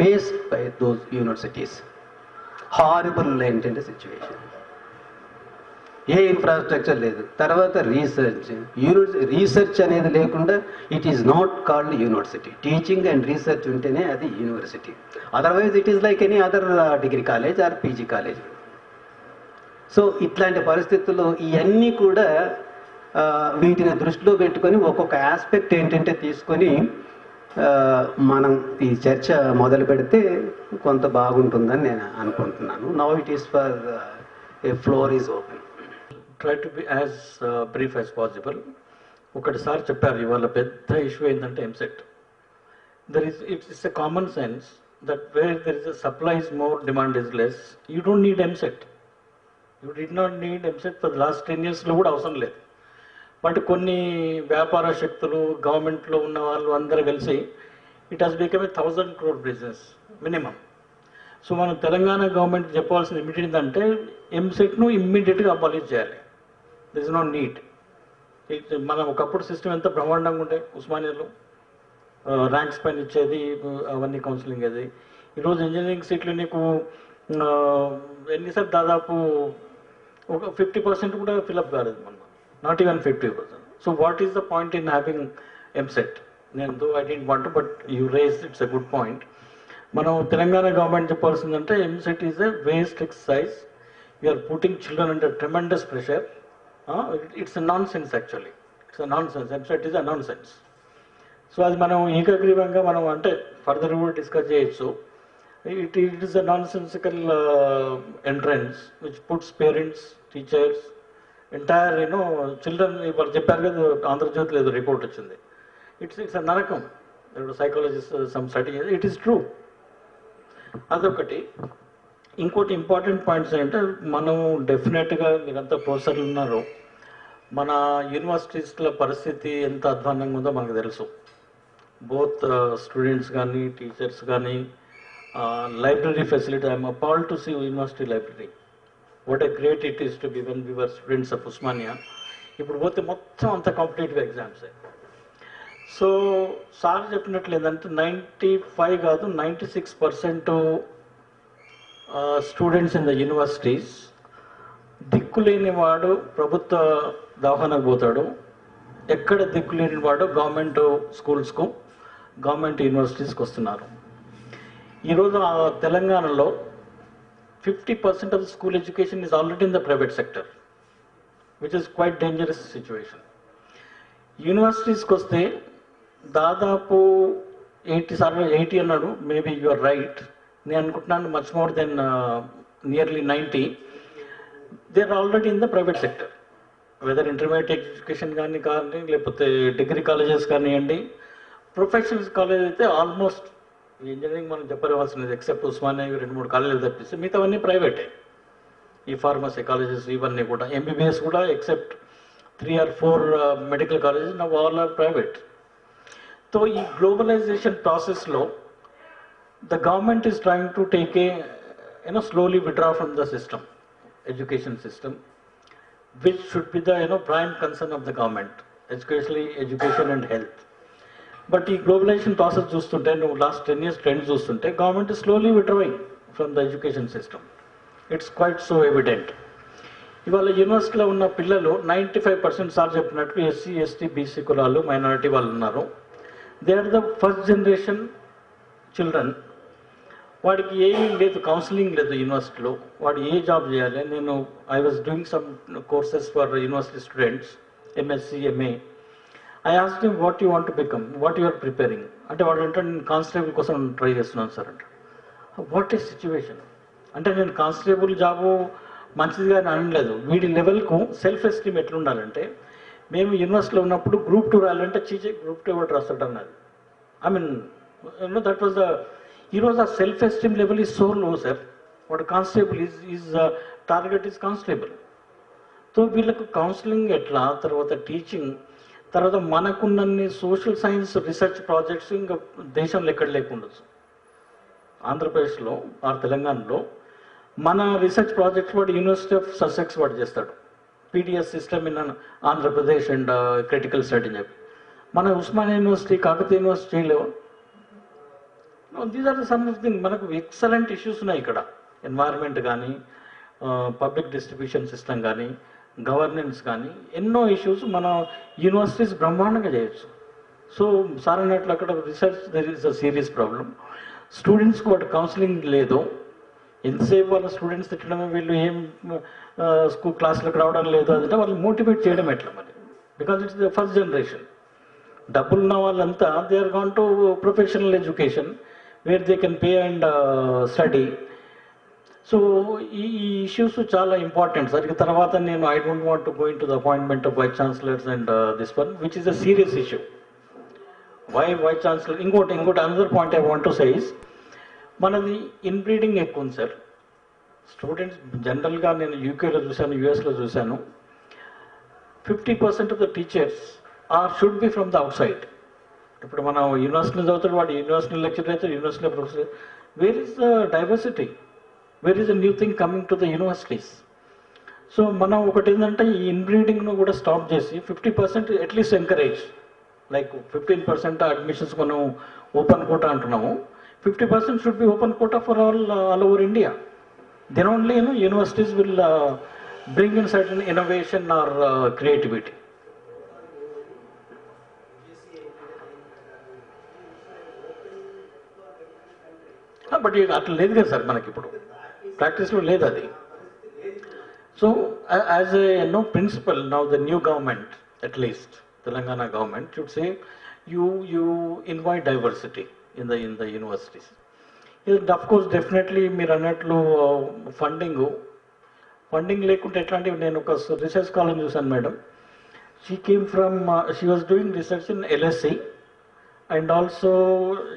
faced by those universities. Horrible ఏంటంటే situation. ఏ infrastructure లేదు. తర్వాత రీసెర్చ్ అనేది లేకుండా it is not called university. Teaching and research ఉంటేనే అది university. Otherwise it is like any other degree college or PG college. So ఇట్లాంటి పరిస్థితుల్లో ఇవన్నీ కూడా వీటిని దృష్టిలో పెట్టుకొని ఒక్కొక్క ఆస్పెక్ట్ ఏంటంటే తీసుకొని మనం ఈ చర్చ మొదలు పెడితే కొంత బాగుంటుందని నేను అనుకుంటున్నాను. Now it is for a floor is open. Try to be as brief as possible. ఒకటిసారి చెప్పారు, ఇవాళ పెద్ద ఇష్యూ ఏంటంటే EAMCET. It's a common sense that where there is a supply is more, demand is less, you don't need EAMCET. You did not need EAMCET for last 10 yearsలో కూడా అవసరం లేదు. But కొన్ని వ్యాపార శక్తులు, గవర్నమెంట్లో ఉన్న వాళ్ళు అందరూ కలిసి it has become 1000 crore business minimum. So మనం తెలంగాణ గవర్నమెంట్ చెప్పాల్సిన ఇమీడియట్ ఏంటంటే ఎంసెట్ను ఇమ్మీడియట్గా అబాలిష్ చేయాలి. This is not need. మనం ఒకప్పుడు సిస్టమ్ ఎంత బ్రహ్మాండంగా ఉండే, ఉస్మానియాలో ర్యాంక్స్ పైన ఇచ్చేది, అవన్నీ కౌన్సిలింగ్ అది. ఈరోజు ఇంజనీరింగ్ సీట్లు నీకు ఎన్నిసార్లు దాదాపు ఒక 50% కూడా ఫిల్అప్ కాలేదు మనం, not even 50%. So what is the point in having EAMCET? నేను though I don't want, but you raise, it's a good point. మనం తెలంగాణ గవర్నమెంట్ చెప్పాల్సిందంటే EAMCET is a waste exercise. You're putting children under tremendous pressure. It's a nonsense, actually it's a nonsense. EAMCET is a nonsense. So అది మనం ఏకగ్రీవంగా మనం అంటే further కూడా discuss చేయొచ్చు. It is a non sensical entrance which puts parents, teachers, entire children. వాళ్ళు చెప్పారు కదా, ఆంధ్రజ్యోతిలో ఏదో రిపోర్ట్ వచ్చింది. ఇట్స్ ఎ నరకం. Psychologist some study, it is true. అదొకటి. ఇంకోటి ఇంపార్టెంట్ పాయింట్స్ ఏంటంటే మనం డెఫినెట్గా, మీరంతా ప్రొఫెసర్లు ఉన్నారు, మన యూనివర్సిటీస్ల పరిస్థితి ఎంత అధ్వాన్నంగా ఉందో మనకు తెలుసు. బోత్ స్టూడెంట్స్ కానీ, టీచర్స్ కానీ, library facility. I'm appalled to see university library. What a great it is to be when we were students of Osmania. ఇప్పుడు పోతే మొత్తం అంత కాంపిటేటివ్ ఎగ్జామ్సే. సో సార్ చెప్పినట్లు ఏంటంటే 95 కాదు 96% స్టూడెంట్స్ ఇన్ ద యూనివర్సిటీస్ దిక్కులేని వాడు ప్రభుత్వ దవాఖానకు పోతాడు, ఎక్కడ దిక్కులేని వాడు గవర్నమెంట్ స్కూల్స్కు, గవర్నమెంట్ యూనివర్సిటీస్కి వస్తున్నారు. ఈరోజు తెలంగాణలో 50% of school education is already in the private sector, which is quite dangerous situation. యూనివర్సిటీస్కి వస్తే దాదాపు 80 అన్నాడు, మేబీ యు ఆర్ రైట్. నేను అనుకుంటున్నాను much more than nearly 90 they are already in the private sector. Whether intermediate education కానీ లేకపోతే degree colleges కానివ్వండి, professional college అయితే ఆల్మోస్ట్ ఇంజనీరింగ్ మనం చెప్పవలసినది ఎక్సెప్ట్ ఉస్మానియా 2-3 కాలేజీలు తప్పిస్తే మిగతావన్నీ ప్రైవేటే. ఈ ఫార్మసీ కాలేజెస్ ఇవన్నీ కూడా, ఎంబీబీఎస్ కూడా except 3 or 4 medical colleges now all or private. So ఈ గ్లోబలైజేషన్ ప్రాసెస్లో the government is trying to take a slowly withdraw from the system, education system, which should be the prime concern of the government, especially education and health. But the globalization process చూస్తుంటే, నువ్వు last 10 years trend చూస్తుంటే, government is slowly withdrawing from the education system. It's quite so evident. ఇవాళ యూనివర్సిటీలో ఉన్న పిల్లలు 95% sir చెప్పినట్టు SC, ST, BC కులాలు, minority వాళ్ళు ఉన్నారు. They are the first generation children. వాడికి ఏమీ లేదు, కౌన్సిలింగ్ లేదు యూనివర్సిటీలో, వాడు ఏ జాబ్ చేయాలి. నేను I was doing some courses for university students, MSc, MA. I asked him what you want to become, what you are preparing అంటే, వాడు అంటే నేను కానిస్టేబుల్ కోసం ట్రై చేస్తున్నాను సార్ అంటే. వాట్ ఈస్ సిచ్యువేషన్ అంటే, నేను కానిస్టేబుల్ జాబు మంచిదిగా అనలేదు. వీడి లెవెల్కు సెల్ఫ్ ఎస్టీమ్ ఎట్లుండాలంటే, మేము యూనివర్సిటీలో ఉన్నప్పుడు Group 2 రాయాలంటే Group 2 ఎవరు రాస్తాడు అన్నది. I mean that was the, ఈరోజు ఆ self esteem level is so లో సార్. వాడు constable is target is constable. So వీళ్ళకు కౌన్సిలింగ్ ఎట్లా, తర్వాత టీచింగ్, తర్వాత మనకున్నన్ని సోషల్ సైన్స్ రీసెర్చ్ ప్రాజెక్ట్స్ ఇంకా దేశంలో ఎక్కడ లేకుండొచ్చు. ఆంధ్రప్రదేశ్లో ఆర్ తెలంగాణలో మన రీసెర్చ్ ప్రాజెక్ట్స్ వాడు యూనివర్సిటీ ఆఫ్ ససెక్స్ వాడు చేస్తాడు, PDS system in Andhra Pradesh and critical study అని చెప్పి. మన ఉస్మానియా యూనివర్సిటీ, కాకతీయ యూనివర్సిటీలో these are some of thing. మనకు ఎక్సలెంట్ ఇష్యూస్ ఉన్నాయి ఇక్కడ. ఎన్వైర్న్మెంట్ కానీ, పబ్లిక్ డిస్ట్రిబ్యూషన్ సిస్టమ్ కానీ, గవర్నెన్స్ కానీ, ఎన్నో ఇష్యూస్ మన యూనివర్సిటీస్ బ్రహ్మాండంగా చేయొచ్చు. సో సార్ అన్నట్లు అక్కడ research there is a serious problem. స్టూడెంట్స్కి వాటి కౌన్సిలింగ్ లేదు. ఎంతసేపు వాళ్ళ స్టూడెంట్స్ తిట్టడమే, వీళ్ళు ఏం స్కూల్ క్లాసులకు రావడం లేదు అదంటే వాళ్ళు మోటివేట్ చేయడం ఎట్లా మరి? Because it's the first generation. డబ్బులున్న వాళ్ళంతా they are gone to professional education where they can pay and study. So ఈ ఇష్యూస్ చాలా ఇంపార్టెంట్ సార్. ఇక తర్వాత నేను I don't want to go into the appointment of vice chancellors and this one which is a serious issue. Vice chancellor ఇంకోటి another point I want to say is, మనది inbreeding ఎక్కువ ఉంది sir. Students జనరల్గా నేను యూకేలో చూశాను, యూఎస్లో చూశాను, 50% of the teachers should be from the out side. ఇప్పుడు మనం యూనివర్సిటీలో చదువుతాడు, వాడు యూనివర్సిటీ లెక్చర్ అవుతాడు, యూనివర్సిటీలో professor. Where is the diversity? Where is the new thing coming to the universities? So మనం ఒకటి ఏంటంటే ఈ ఇన్బ్రీడింగ్ను కూడా స్టాప్ చేసి 50% అట్లీస్ట్ ఎంకరేజ్, లైక్ 15% అడ్మిషన్స్ మనం ఓపెన్ కోటా అంటున్నాము, 50% should be open quota for all over India. Then only universities will bring in certain innovation or creativity. But అట్లా లేదు కదా సార్ మనకి ఇప్పుడు ప్రాక్టీస్లో లేదు అది. So as a principal now the new government, at least Telangana government should say you invite diversity in the universities. Of course definitely మీరు అన్నట్లు ఫండింగ్ లేకుంటే ఎట్లాంటివి. నేను ఒక రీసెర్చ్ స్కాలర్ చూసాను madam. she was doing research in LSE and also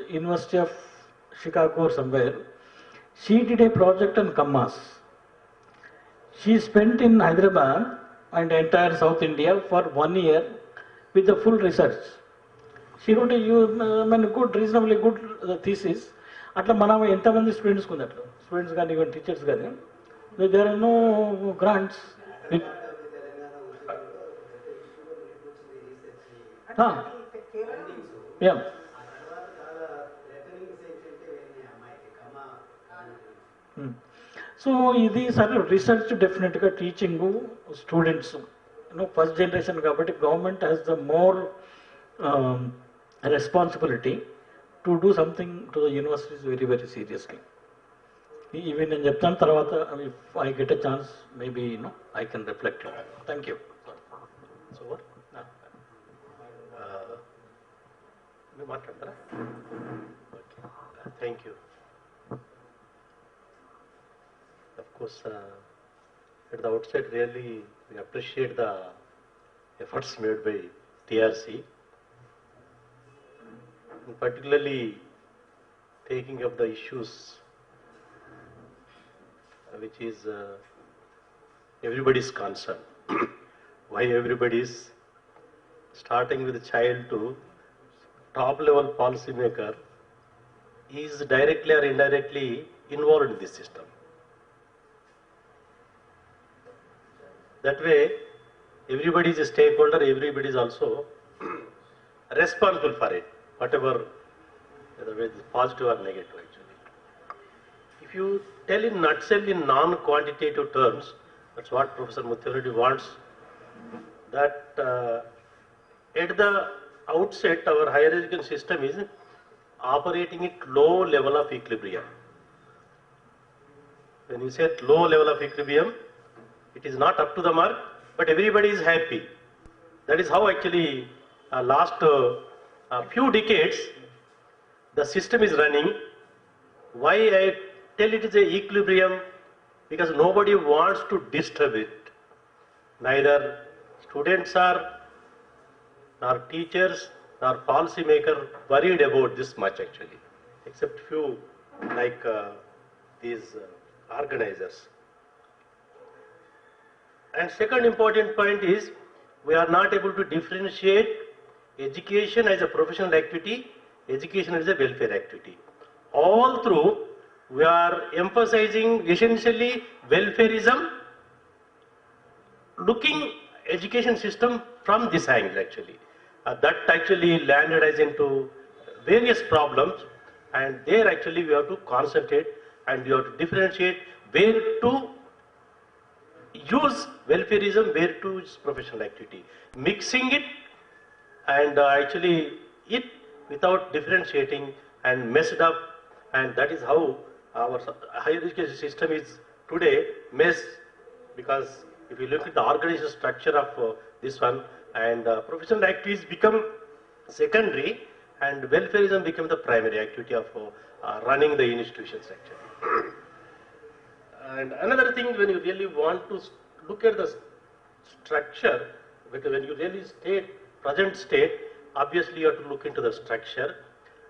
University of Chicago or somewhere. She did a project on Kammas. She spent in Hyderabad and entire South India for 1 year with the full research. She wrote good, reasonably good thesis. అట్లా మనం ఎంతమంది స్టూడెంట్స్కి ఉంది అట్లా, students కానీ even teachers కానీ, there are no grants. So ఇది సరే రీసెర్చ్ డెఫినెట్గా టీచింగ్ స్టూడెంట్స్ ఫస్ట్ జనరేషన్ కాబట్టి government has the more responsibility to do something to the universities very, very seriously. Even in Japan, if I get a chance, maybe I can reflect on it. Thank you. So what? Thank you. Of course, at the outset, really we appreciate the efforts made by TRC. Particularly taking up the issues which is everybody's concern. Why everybody is starting with the child to top level policy maker is directly or indirectly involved in this system. That way, everybody is a stakeholder, everybody is also responsible for it. Whatever, whether it is positive or negative actually. If you tell in nutshell in non-quantitative terms, that's what Professor Muthyareddy wants, that at the outset our higher education system is operating at low level of equilibrium. When you say low level of equilibrium, it is not up to the mark, but everybody is happy. That is how actually last few decades the system is running. Why I tell it is a equilibrium? Because nobody wants to disturb it. Neither students are, nor teachers, nor policy maker worried about this much actually, except few like these organizers. And second important point is we are not able to differentiate education as a professional activity, education as a welfare activity. All through we are emphasizing essentially welfareism, looking education system from this angle actually. That actually landed us into various problems, and there actually we have to concentrate and we have to differentiate where to use welfareism, where to use professional activity. Mixing it and actually it without differentiating and messed up, and that is how our higher education system is today messed, because if you look at the organizational structure of this one, and professional activities become secondary and welfareism become the primary activity of running the institutions actually. And another thing, when you really want to look at the structure, because when you really present state, obviously you have to look into the structure.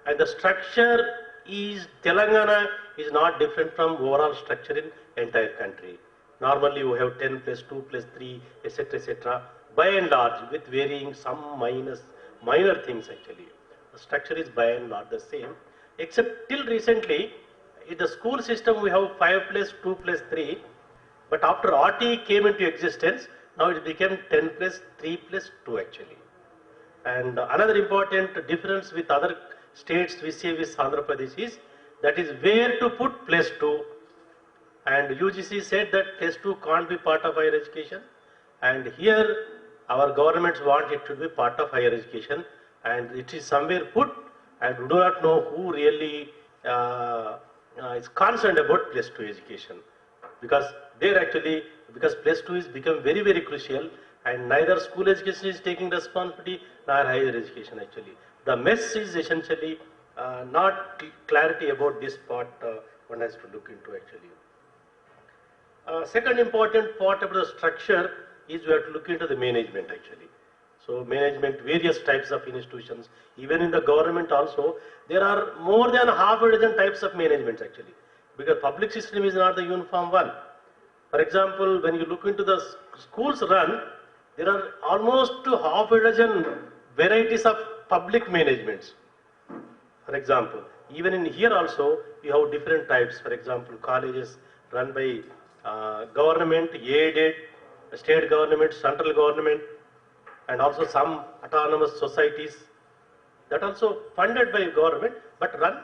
And the structure is, Telangana is not different from overall structure in entire country. Normally you have 10 plus 2 plus 3, etc., etc. By and large, with varying some minor things actually. The structure is by and large the same, except till recently, in the school system we have 5 plus 2 plus 3, but after RT came into existence, now it became 10 plus 3 plus 2 actually. And another important difference with other states we see with Andhra Pradesh is, that is where to put plus 2. And UGC said that plus 2 can't be part of higher education. And here our governments want it to be part of higher education. And it is somewhere put, and we do not know who really is concerned about plus 2 education. Because there actually, because plus 2 is become very, very crucial, and neither school education is taking responsibility, nor higher education actually. The mess is essentially not clarity about this part one has to look into actually. Second important part of the structure is we have to look into the management actually. So management, various types of institutions, even in the government also, there are more than half a dozen types of management actually. Because public system is not the uniform one. For example, when you look into the schools run, there are almost half a dozen varieties of public managements. For example, even in here also, you have different types. For example, colleges run by government, aided, state government, central government, and also some autonomous societies that also funded by government, but run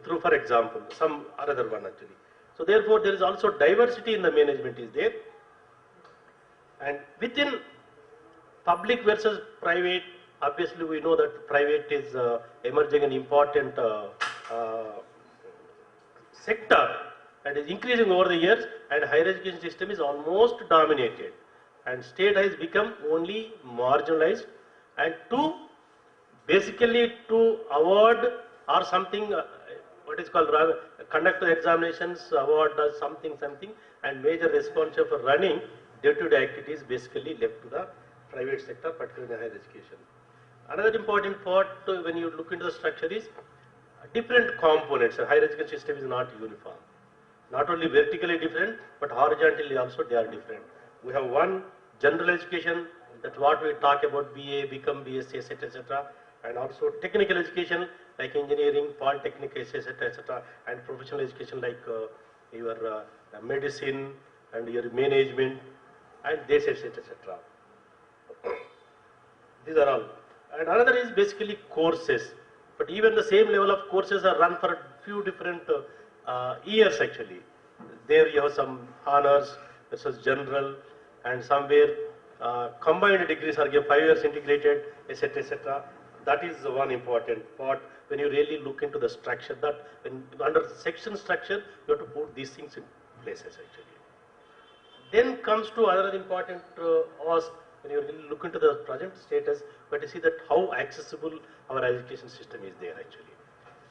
through, for example, some other one actually. So therefore, there is also diversity in the management is there. And within public versus private, obviously we know that private is emerging an important sector and is increasing over the years, and higher education system is almost dominated. And state has become only marginalized, and basically to award or something, what is called conduct the examinations, award something, and major responsibility for running day-to-day activities basically left to the private sector, particularly in higher education. Another important part when you look into the structure is different components. The higher education system is not uniform. Not only vertically different, but horizontally also they are different. We have one general education, that's what we talk about, BA, become BSc, etc., etc., and also technical education like engineering, polytechnic, etc., etc., and professional education like your medicine and your management and this, etc., etc. These are all. And another is basically courses. But even the same level of courses are run for a few different years actually. There you have some honors versus general, and somewhere combined degrees are given 5 years integrated, etc., etc. That is one important part when you really look into the structure. That when under section structure, you have to put these things in places actually. Then comes to other important ask. When you really look into the present status, but you see that how accessible our education system is there actually.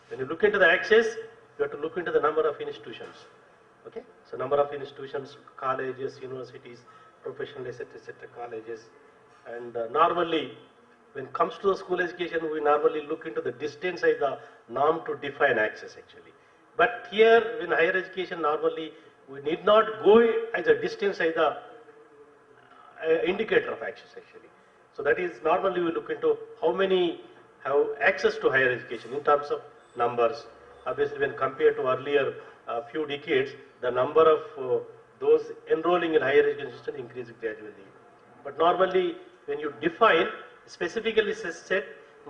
When you look into the access, you have to look into the number of institutions. Okay, so number of institutions, colleges, universities, professional, etc., etc., colleges, and normally when it comes to the school education, we normally look into the distance as the norm to define access actually. But here in higher education, normally we need not go as a distance as the indicator of access actually. So that is normally we look into how many have access to higher education in terms of numbers. Obviously when compared to earlier few decades, the number of those enrolling in higher education system increases gradually. But normally when you define, specifically said,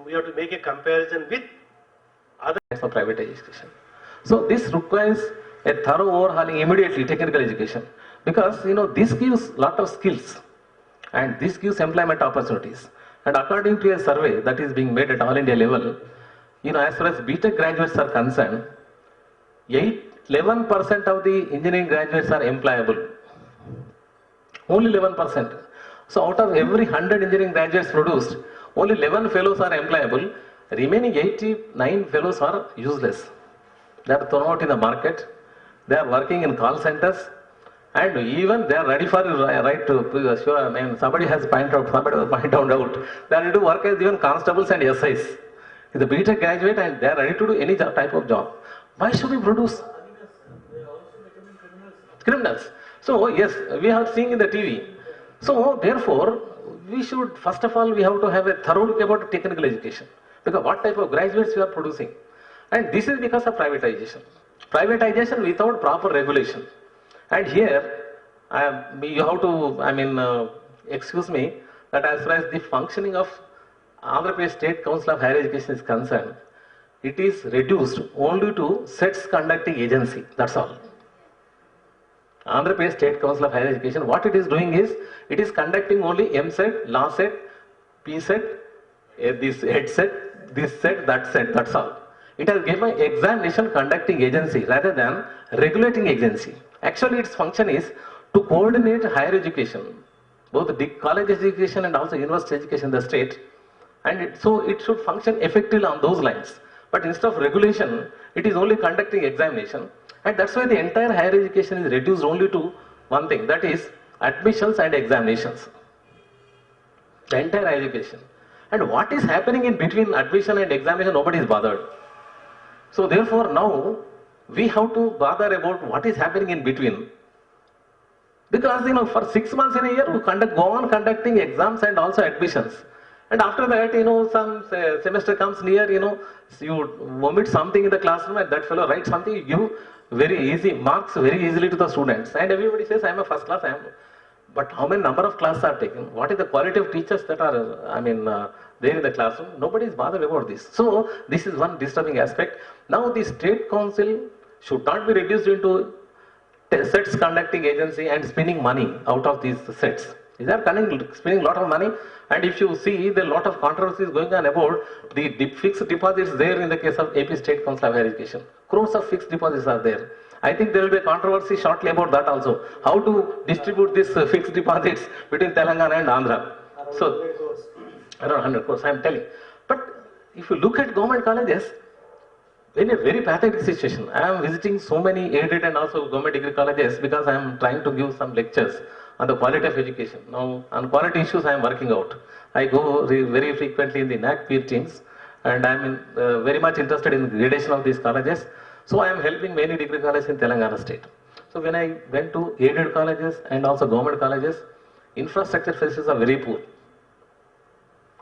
we have to make a comparison with Other for private education. So this requires a thorough overhauling immediately technical education, because this gives lot of skills and this gives employment opportunities. And according to a survey that is being made at all India level, as far as BTech graduates are concerned, 11% of the engineering graduates are employable. Only 11%. So out of every 100 engineering graduates produced, only 11 fellows are employable. Remaining 89 fellows are useless. They are thrown out in the market. They are working in call centers, and even they are ready for right to sure. I mean, somebody will point out. They are ready to work as even constables and SIs. Is a BTech graduate, and they are ready to do any type of job. Why should we produce criminals? So yes, we have seen in the TV. So therefore, we should first of all we have to have a thorough look about technical education, because what type of graduates we are producing, and this is because of privatization. Privatization without proper regulation. And here, you have to, excuse me, that as far as the functioning of Andhra Pradesh State Council of Higher Education is concerned, it is reduced only to SETs conducting agency, that's all. Andhra Pradesh State Council of Higher Education, what it is doing is, it is conducting only MSET, LASET, PSET, this HSET, this set, that set, that's all. It has given an examination conducting agency rather than regulating agency. Actually, its function is to coordinate higher education, both the college education and also university education in the state, and so it should function effectively on those lines. But instead of regulation, it is only conducting examination, and that's why the entire higher education is reduced only to one thing, that is admissions and examinations. The entire higher education. And what is happening in between admission and examination, nobody is bothered. So therefore now we have to bother about what is happening in between, because for 6 months in a year we go on conducting exams and also admissions, and after that some semester comes near, you omit something in the classroom and that fellow writes something, you give very easy marks very easily to the students, and everybody says I am a first class, but how many number of classes are taken? What is the quality of teachers that are there in the classroom? Nobody is bothered about this. So this is one disturbing aspect. Now the state council should not be reduced into sets conducting agency and spending money out of these sets. They are spending a lot of money, and if you see, there are a lot of controversies going on about the fixed deposits there in the case of AP State Council of Higher Education. Crores of fixed deposits are there. I think there will be a controversy shortly about that also. How to distribute these fixed deposits between Telangana and Andhra. So, around 100 crores, I am telling. But if you look at government colleges, in a very pathetic situation. I am visiting so many aided and also government degree colleges because I am trying to give some lectures on the quality of education. Now, on quality issues I am working out. I go very frequently in the NAC peer teams, and I am very much interested in gradation of these colleges. So I am helping many degree colleges in Telangana state. So when I went to aided colleges and also government colleges, infrastructure facilities are very poor.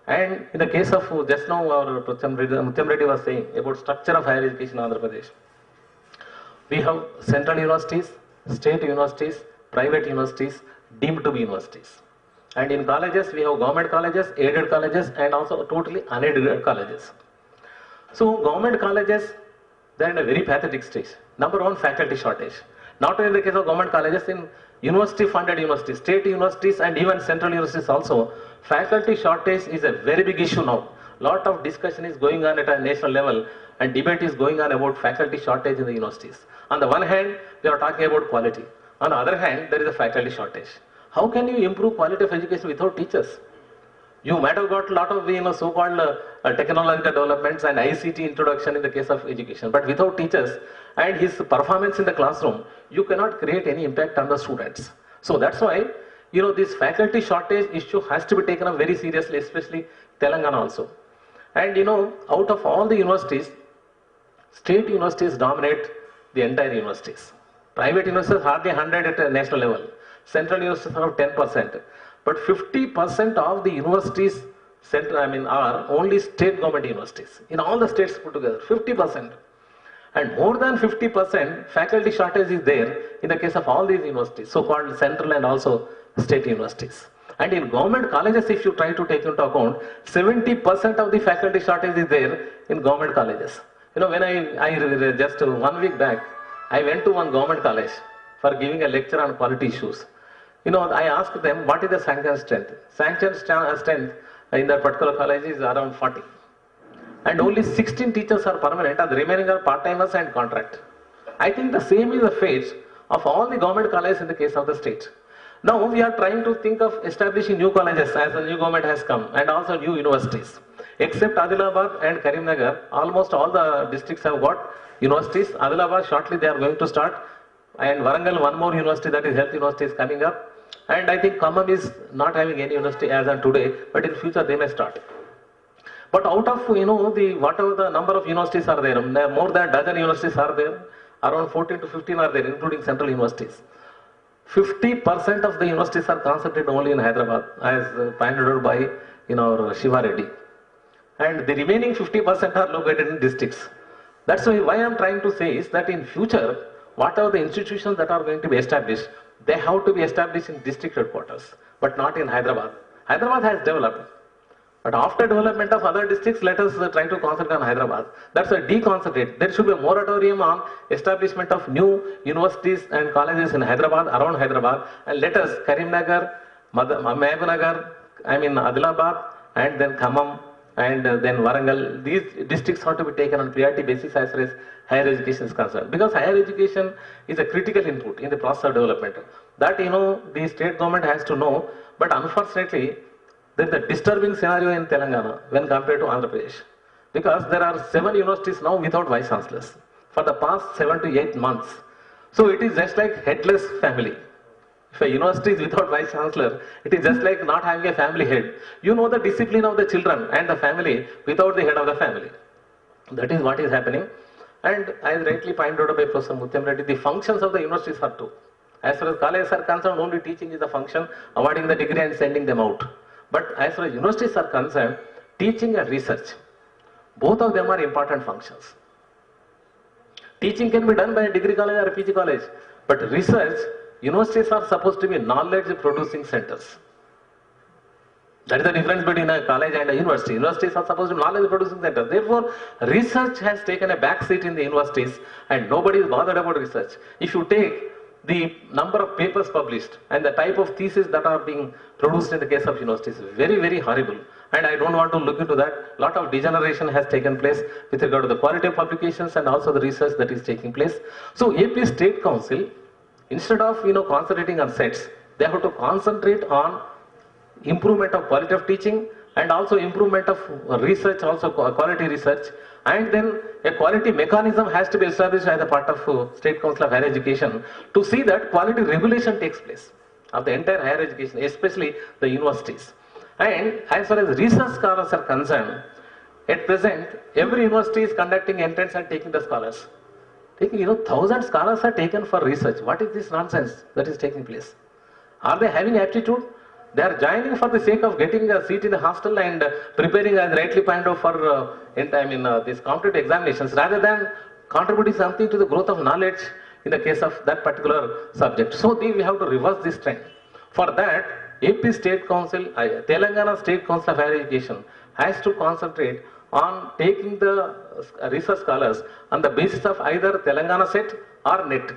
And in the case of just now our Mutyam Reddy was saying about structure of higher education in Andhra Pradesh. We have central universities, state universities, private universities, deemed to be universities. And in colleges, we have government colleges, aided colleges, and also totally unaided colleges. So government colleges, they are in a very pathetic stage. Number one, faculty shortage. Not only in the case of government colleges, in university funded universities, state universities, and even central universities also, faculty shortage is a very big issue now. Lot of discussion is going on at a national level, and debate is going on about faculty shortage in the universities. On the one hand, they are talking about quality. On the other hand, there is a faculty shortage. How can you improve quality of education without teachers? You might have got a lot of so-called technological developments and ICT introduction in the case of education, but without teachers and his performance in the classroom, you cannot create any impact on the students. So that's why this faculty shortage issue has to be taken up very seriously, especially Telangana also. And out of all the universities, state universities dominate the entire universities. Private universities hardly 100 at a national level. Central universities have 10%. But 50% of the universities are only state government universities. In all the states put together, 50%. And more than 50% faculty shortage is there in the case of all these universities, so-called central and also state universities. And in government colleges, if you try to take into account, 70% of the faculty shortage is there in government colleges. You know, when just 1 week back, I went to one government college for giving a lecture on quality issues. You know, I asked them, what is the sanction strength? Strength in that particular college is around 40. And only 16 teachers are permanent and the remaining are part-timers and contract. I think the same is the fate of all the government colleges in the case of the state. Now we are trying to think of establishing new colleges as the new government has come and also new universities. Except Adilabad and Karimnagar, almost all the districts have got universities. Adilabad shortly they are going to start, and Warangal one more university, that is health university, is coming up. And I think Khammam is not having any university as on today, but in future they may start. But out of whatever the number of universities are there, more than a dozen universities are there, around 14 to 15 are there, including central universities. 50% of the universities are concentrated only in Hyderabad, as pointed out by Shiva Reddy. And the remaining 50% are located in districts. That's why I am trying to say is that in future, whatever the institutions that are going to be established, they have to be established in district headquarters, but not in Hyderabad. Hyderabad has developed. But after development of other districts, let us try to concentrate on Hyderabad. That's a deconcentrate. There should be a moratorium on establishment of new universities and colleges in Hyderabad, around Hyderabad, and let us Karimnagar, Mahbubnagar, Adilabad, and then Khammam, and then Warangal. These districts have to be taken on priority basis as far as higher education is concerned. Because higher education is a critical input in the process of development. That the state government has to know, but unfortunately, there is a disturbing scenario in Telangana when compared to Andhra Pradesh. Because there are 7 universities now without vice chancellors for the past 7 to 8 months. So it is just like headless family. If a university is without vice chancellor, it is just like not having a family head. You know the discipline of the children and the family without the head of the family. That is what is happening. And as rightly pointed out by Professor Mutyam Reddy, the functions of the universities are 2. As far as colleges are concerned, only teaching is the function, awarding the degree and sending them out. But as far as universities are concerned, teaching and research, both of them are important functions. Teaching can be done by a degree college or a PG college, but research, universities are supposed to be knowledge producing centers. That is the difference between a college and a university. Universities are supposed to be knowledge producing centers. Therefore, research has taken a back seat in the universities and nobody is bothered about research. If you take the number of papers published and the type of theses that are being produced in the case of universities, very, very horrible. And I don't want to look into that. A lot of degeneration has taken place with regard to the quality of publications and also the research that is taking place. So AP State Council, instead of concentrating on sets, they have to concentrate on improvement of quality of teaching and also improvement of research, also quality research. And then a quality mechanism has to be established as a part of State Council of Higher Education to see that quality regulation takes place of the entire higher education, especially the universities. And as far as research scholars are concerned, at present, every university is conducting entrance and taking the scholars. 1,000 scholars are taken for research. What is this nonsense that is taking place? Are they having aptitude? They are joining for the sake of getting a seat in the hostel and preparing, as rightly pointed out, for these competitive examinations, rather than contributing something to the growth of knowledge in the case of that particular subject. So we have to reverse this trend. For that, AP State Council, Telangana State Council of Higher Education has to concentrate on taking the research scholars on the basis of either Telangana set or NET.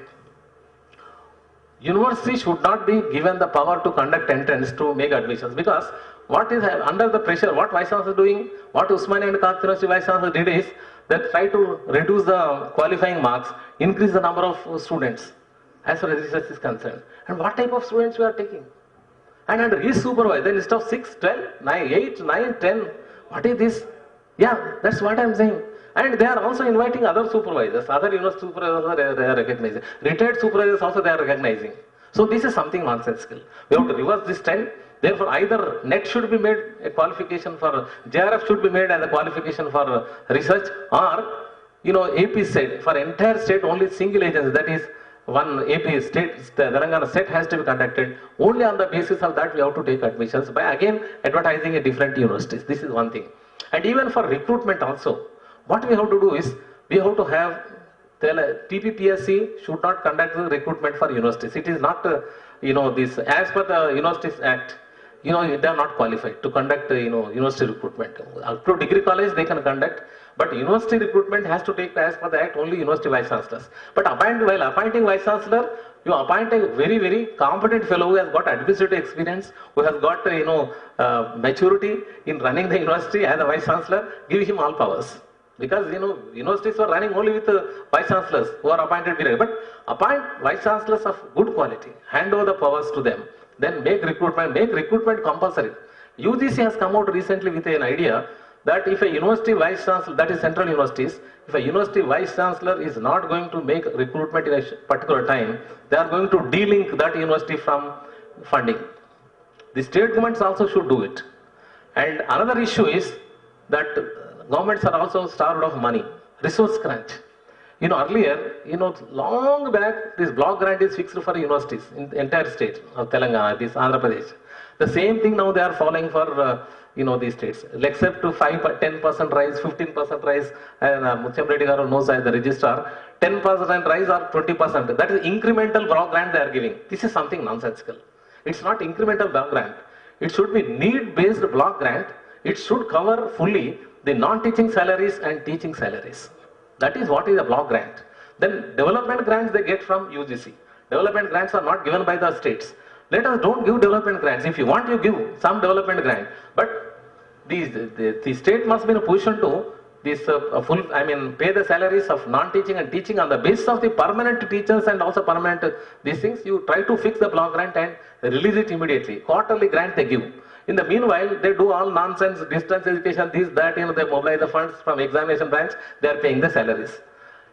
University should not be given the power to conduct entrance to make admissions, because what is under the pressure, what Vice Chancellor is doing, what Usmania and Karnataka University Vice Chancellor did is that try to reduce the qualifying marks, increase the number of students as far as research is concerned. And what type of students we are taking? And under his supervisor, the list of 6, 12, 9, 8, 9, 10, what is this? Yeah, that's what I am saying. And they are also inviting other supervisors, other university supervisors they are recognizing. Retired supervisors also they are recognizing. So this is something nonsensical. We have to reverse this trend. Therefore, either NET should be made a qualification for, JRF should be made as a qualification for research, or AP set, for entire state only single agency, that is one AP state, Telangana set has to be conducted. Only on the basis of that we have to take admissions by again advertising at different universities. This is one thing. And even for recruitment also, what we have to do is, we have to have, TPPSC should not conduct the recruitment for universities. It is not, this, as per the Universities Act, they are not qualified to conduct, university recruitment. Up to degree college they can conduct, But university recruitment has to take as per the Act only university vice chancellors. But while appointing vice chancellor, you appoint a very, very competent fellow who has got administrative experience, who has got maturity in running the university as a vice chancellor. Give him all powers. Because universities were running only with vice chancellors who are appointed directly. But appoint vice chancellors of good quality, hand over the powers to them, then make recruitment compulsory. UGC has come out recently with an idea that if a university vice chancellor, that is central universities, if a university vice chancellor is not going to make recruitment in a particular time, they are going to de-link that university from funding. The state governments also should do it. And another issue is that governments are also starved of money, resource crunch. Earlier, long back, this block grant is fixed for universities in the entire state of Telangana, this Andhra Pradesh. The same thing now they are following for, these states. Except to 10% rise, 15% rise, and Mutyam Reddy Garu knows as the registrar, 10% rise or 20%. That is incremental block grant they are giving. This is something nonsensical. It's not incremental block grant. It should be need-based block grant. It should cover fully the non-teaching salaries and teaching salaries. That is what is a block grant. Then development grants they get from UGC. Development grants are not given by the states. Let us don't give development grants. If you want, you give some development grant. But the state must be in a position to pay the salaries of non-teaching and teaching on the basis of the permanent teachers and also permanent these things. You try to fix the block grant and release it immediately. Quarterly grant they give. In the meanwhile, they do all nonsense, distance education, this, that, they mobilize the funds from examination branch, they are paying the salaries.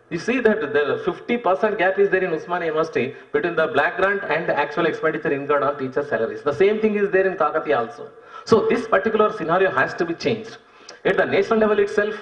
You see that the 50% gap is there in Usmania University between the black grant and the actual expenditure incurred on teacher salaries. The same thing is there in Kakatiya also. So this particular scenario has to be changed. At the national level itself,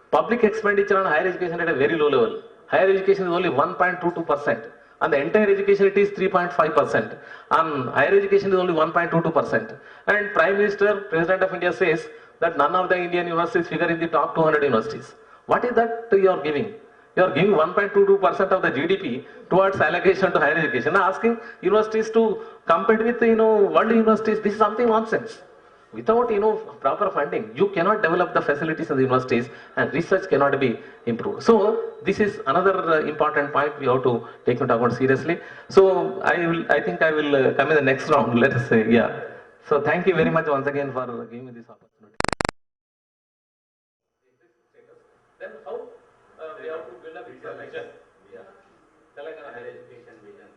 public expenditure on higher education at a very low level. Higher education is only 1.22%. On the entire education it is 3.5%. On higher education is only 1.22%. And Prime Minister, President of India says that none of the Indian universities figure in the top 200 universities. What is that you are giving? You are giving 1.22% of the GDP towards allocation to higher education, asking universities to compete with world universities. This is something nonsense. Without proper funding, you cannot develop the facilities in the universities, and research cannot be improved. So this is another important point we have to take into account seriously. So I think I will come in the next round. Let us say, yeah. So thank you very much once again for giving me this opportunity. Then how we have to build up vision? Yeah. Telangana higher education vision.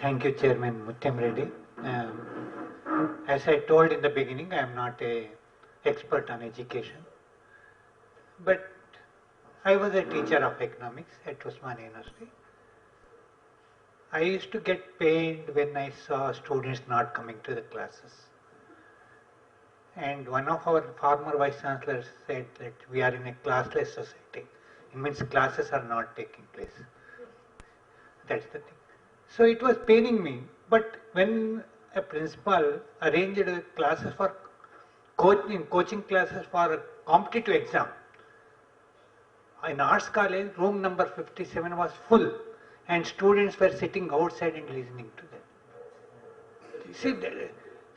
Thank you, Chairman Mutyam Reddy. As I told in the beginning, I am not an expert on education, but I was a teacher of economics at Usmania University. I used to get pained when I saw students not coming to the classes. And one of our former vice chancellors said that we are in a classless society. It means classes are not taking place. That's the thing. So it was paining me. But when a principal arranged classes for coaching classes for a competitive exam, in arts college, room number 57 was full, and students were sitting outside and listening to them. You see,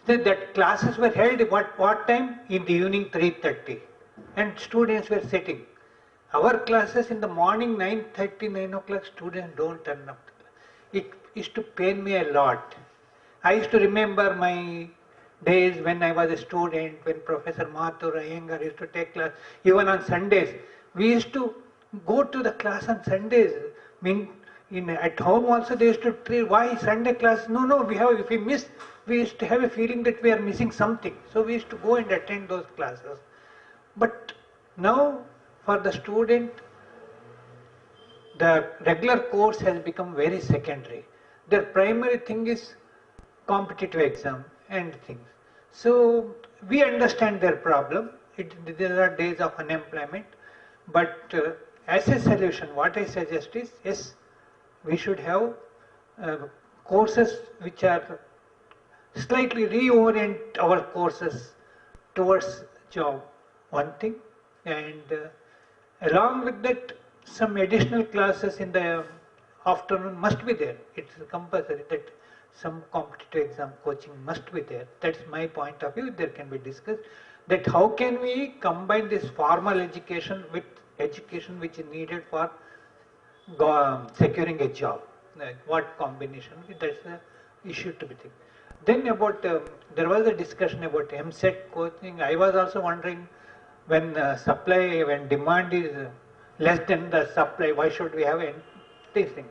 that classes were held what time? In the evening 3:30, and students were sitting. Our classes in the morning 9:30, 9 o'clock, students don't turn up. It used to pain me a lot. I used to remember my days when I was a student, when Professor Mathur Iyengar used to take class, even on Sundays. We used to go to the class on Sundays. At home also they used to treat, why Sunday class? No, if we miss, we used to have a feeling that we are missing something. So we used to go and attend those classes. But now, for the student, the regular course has become very secondary. Their primary thing is competitive exam and things. So we understand their problem. There are days of unemployment. But as a solution, what I suggest is, yes, we should have courses which are slightly reorient our courses towards job, one thing. And along with that, some additional classes in the afternoon must be there. It's compulsory that some competitive exam coaching must be there. That's my point of view. There can be discussed that how can we combine this formal education with education which is needed for securing a job. Like what combination? That's the issue to be taken. Then about there was a discussion about MSET coaching. I was also wondering when when demand is less than the supply, why should we have this thing?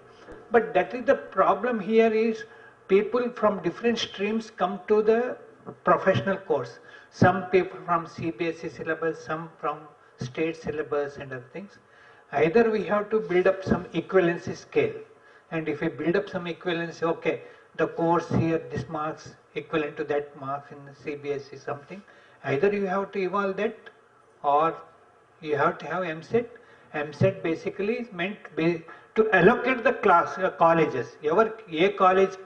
But that is the problem here is people from different streams come to the professional course. Some people from CBSE syllabus, some from state syllabus and other things. Either we have to build up some equivalency scale, and if we build up some equivalency, okay, the course here, this marks equivalent to that marks in the CBSE something. Either you have to evolve that, or you have to have MSET. MSET basically is meant to allocate the colleges. A college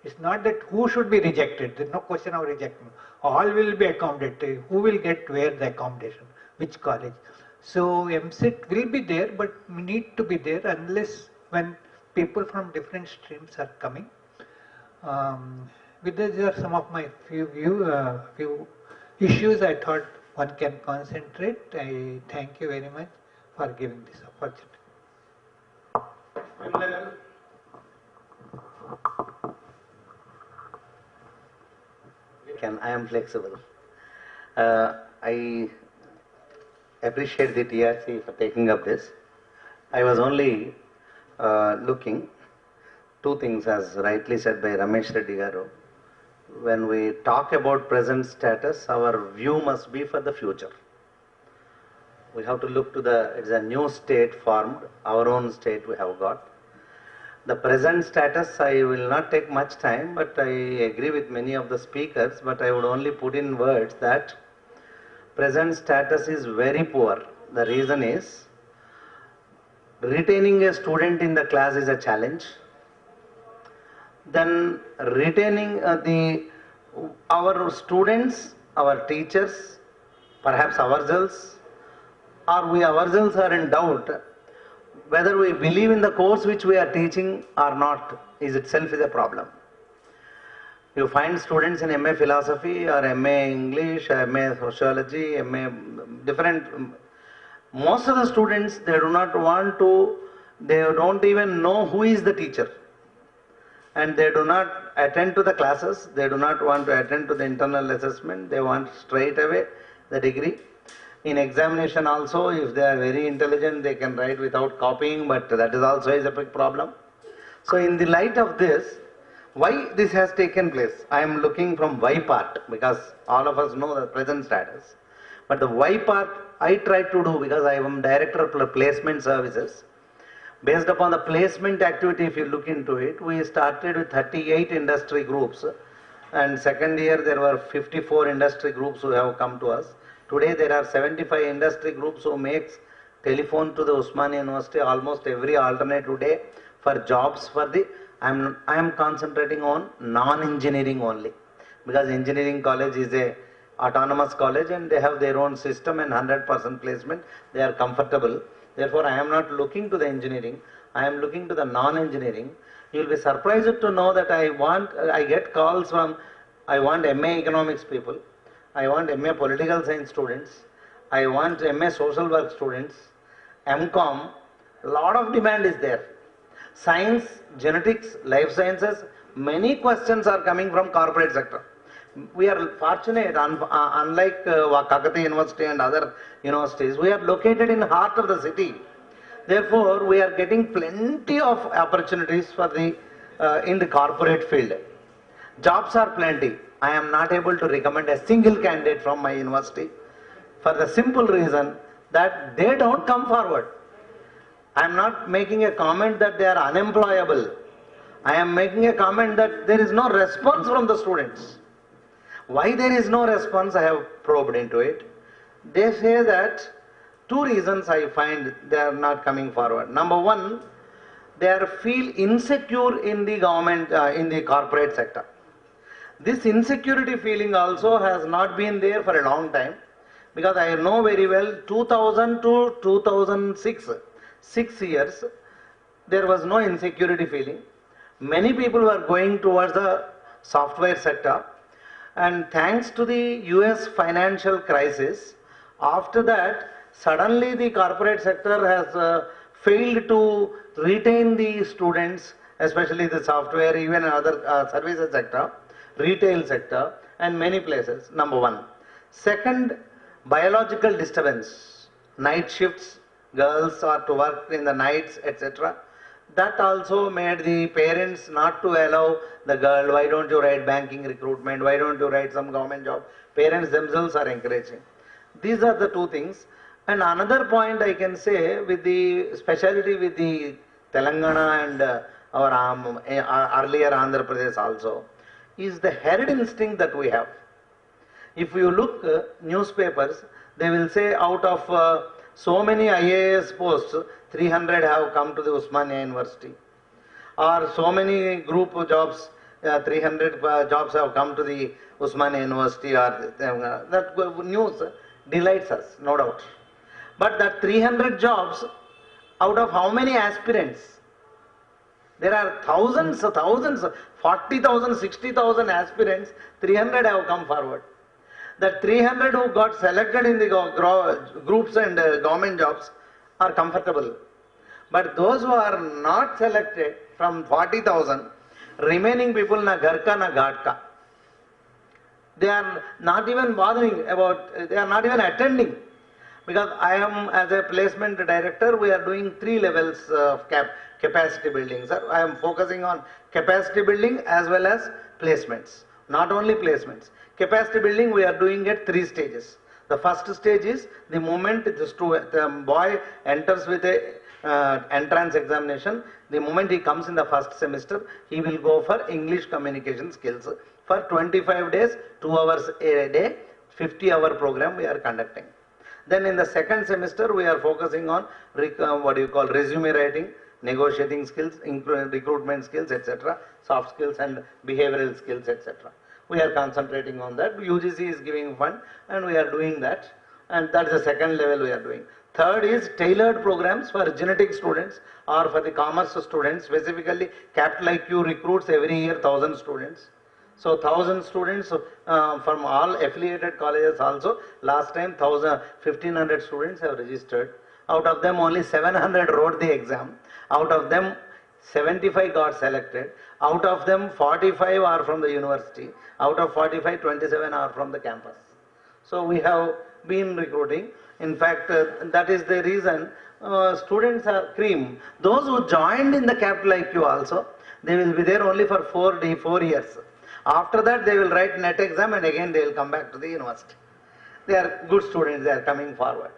it's not that who should be rejected. There's no question of rejecting. All will be accommodated. Who will get where the accommodation? Which college? So MSET will be there, but need to be there unless when people from different streams are coming. With these are some of my few issues I thought one can concentrate. I thank you very much for giving this opportunity. I am flexible. I appreciate the TRC for taking up this. I was only looking two things, as rightly said by Ramesh Reddy Garu. When we talk about present status, our view must be for the future. We have to look to it's a new state formed, our own state we have got. The present status, I will not take much time, but I agree with many of the speakers, but I would only put in words that present status is very poor. The reason is, retaining a student in the class is a challenge. Then retaining our students, our teachers, perhaps ourselves, or we ourselves are in doubt whether we believe in the course which we are teaching or not is itself is a problem. You find students in MA Philosophy or MA English, MA Sociology, MA different. Most of the students, they don't even know who is the teacher. And they do not attend to the classes, they do not want to attend to the internal assessment, they want straight away the degree. In examination also, if they are very intelligent, they can write without copying, but that is also a big problem. So in the light of this, why this has taken place? I am looking from why part, because all of us know the present status. But the why part, I try to do because I am Director of Placement Services. Based upon the placement activity, if you look into it, we started with 38 industry groups. And second year, there were 54 industry groups who have come to us. Today, there are 75 industry groups who makes telephone to the Osmania University almost every alternative day for jobs for I am concentrating on non-engineering only. Because engineering college is a autonomous college and they have their own system and 100% placement. They are comfortable. Therefore, I am not looking to the engineering. I am looking to the non-engineering. You will be surprised to know that I get calls from, I want MA Economics people. I want MA Political Science students. I want MA Social Work students. MCOM. A lot of demand is there. Science, genetics, life sciences, many questions are coming from corporate sector. We are fortunate, unlike Kakatiya University and other universities, we are located in the heart of the city. Therefore, we are getting plenty of opportunities for in the corporate field. Jobs are plenty. I am not able to recommend a single candidate from my university for the simple reason that they don't come forward. I am not making a comment that they are unemployable. I am making a comment that there is no response from the students. Why there is no response, I have probed into it. They say that two reasons I find they are not coming forward. Number one, they feel insecure in the government, in the corporate sector. This insecurity feeling also has not been there for a long time, because I know very well 2000 to 2006, 6 years, there was no insecurity feeling. many people were going towards the software sector, and thanks to the US financial crisis, after that, suddenly the corporate sector has failed to retain the students, especially the software, even other services sector, retail sector, and many places, number one. Second, biological disturbance, night shifts, girls are to work in the nights, etc. That also made the parents not to allow the girl, why don't you write banking recruitment, why don't you write some government job? Parents themselves are encouraging. These are the two things. And another point I can say with the speciality with the Telangana and our earlier Andhra Pradesh also, is the herd instinct that we have. If you look newspapers, they will say out of so many IAS posts, 300 have come to the Osmania University. Or so many group jobs, 300 jobs have come to the Osmania University. Or that news delights us, no doubt. But that 300 jobs, out of how many aspirants? There are thousands, 40,000, 60,000 aspirants, 300 have come forward. That 300 who got selected in the groups and government jobs are comfortable. But those who are not selected from 40,000, remaining people na gharka na ghatka. They are not even bothering about, they are not even attending. Because I am, as a placement director, we are doing 3 levels of capacity building. Sir, I am focusing on capacity building as well as placements. Not only placements. Capacity building we are doing at 3 stages. The first stage is the moment the boy enters with a entrance examination, the moment he comes in the first semester, he will go for English communication skills. For 25 days, 2 hours a day, 50-hour program we are conducting. Then in the second semester, we are focusing on resume writing, negotiating skills, recruitment skills, etc., soft skills and behavioral skills, etc. We are concentrating on that. UGC is giving fund and we are doing that. And that is the second level we are doing. Third is tailored programs for genetic students or for the commerce students. Specifically, Capital IQ recruits every year 1,000 students. So 1,000 students from all affiliated colleges also. Last time 1,500 students have registered. Out of them only 700 wrote the exam. Out of them 75 got selected. Out of them 45 are from the university. Out of 45, 27 are from the campus. So we have been recruiting. In fact, that is the reason students are cream. Those who joined in the Capital IQ also, they will be there only for 4 years. After that, they will write NET exam and again they will come back to the university. They are good students, they are coming forward.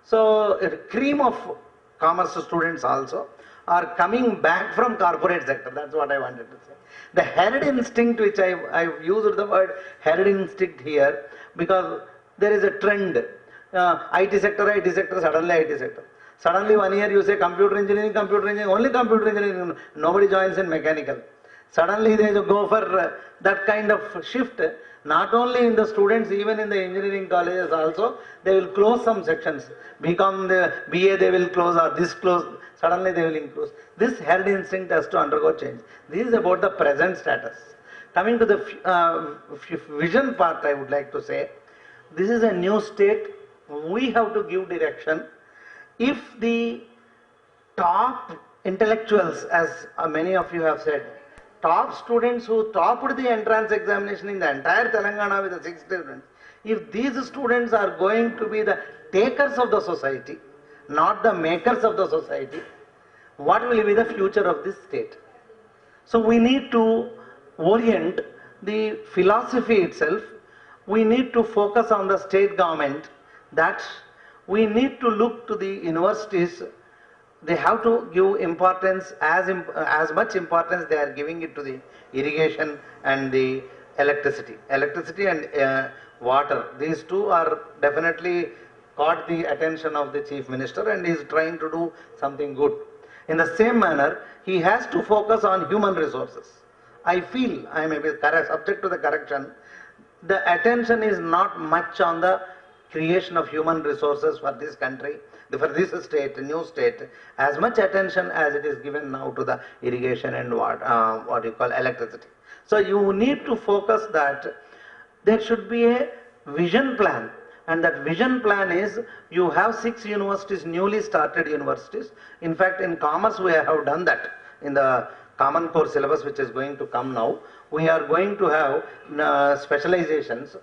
So, a cream of commerce students also are coming back from corporate sector. That's what I wanted to say. The herd instinct, which I've used the word herd instinct here, because there is a trend. IT sector, suddenly IT sector. Suddenly 1 year you say computer engineering, only computer engineering, nobody joins in mechanical. Suddenly they go for that kind of shift. Not only in the students, even in the engineering colleges also, they will close some sections. BCom, the BA they will close or this close, suddenly they will increase. This herd instinct has to undergo change. This is about the present status. Coming to the vision part, I would like to say, this is a new state. We have to give direction. If the top intellectuals, as many of you have said, top students who topped the entrance examination in the entire Telangana with the 6 students, if these students are going to be the takers of the society, not the makers of the society, what will be the future of this state? So we need to orient the philosophy itself. We need to focus on the state government, that we need to look to the universities. They have to give importance, as much importance they are giving it to the irrigation and the electricity. Electricity and water. These two are definitely caught the attention of the Chief Minister and he is trying to do something good. In the same manner, he has to focus on human resources. I feel, I may be subject to the correction, the attention is not much on the creation of human resources for this country. for this state, new state, as much attention as it is given now to the irrigation and what you call electricity. So you need to focus that there should be a vision plan, and that vision plan is you have 6 universities, newly started universities. In fact, in commerce we have done that in the common core syllabus which is going to come now. We are going to have specializations.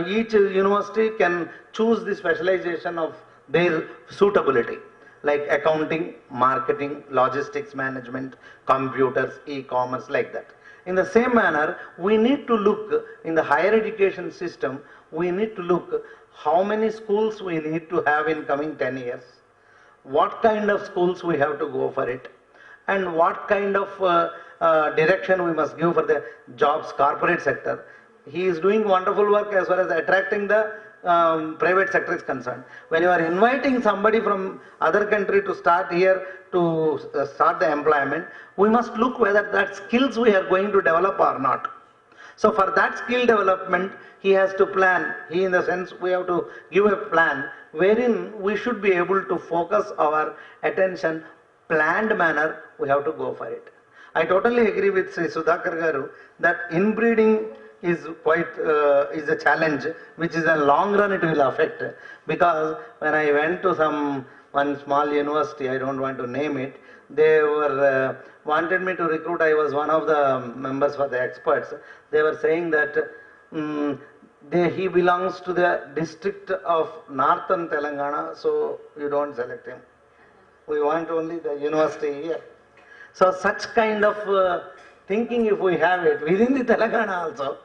Each university can choose the specialization of their suitability, like accounting, marketing, logistics management, computers, e-commerce, like that. In the same manner, we need to look in the higher education system, we need to look how many schools we need to have in coming 10 years, what kind of schools we have to go for it, and what kind of direction we must give for the jobs corporate sector. He is doing wonderful work as far as attracting the private sector is concerned. When you are inviting somebody from other country to start here to start the employment, we must look whether that skills we are going to develop or not. So for that skill development, he has to plan. He, in the sense, we have to give a plan wherein we should be able to focus our attention, planned manner, we have to go for it. I totally agree with Sri Sudhakar Garu that inbreeding is quite is a challenge, which is in long run it will affect, because when I went to one small university, I don't want to name it, they were wanted me to recruit. I was one of the members for the experts. They were saying that he belongs to the district of Northern Telangana, so you don't select him. We want only the university here. So such kind of thinking, if we have it within the Telangana also,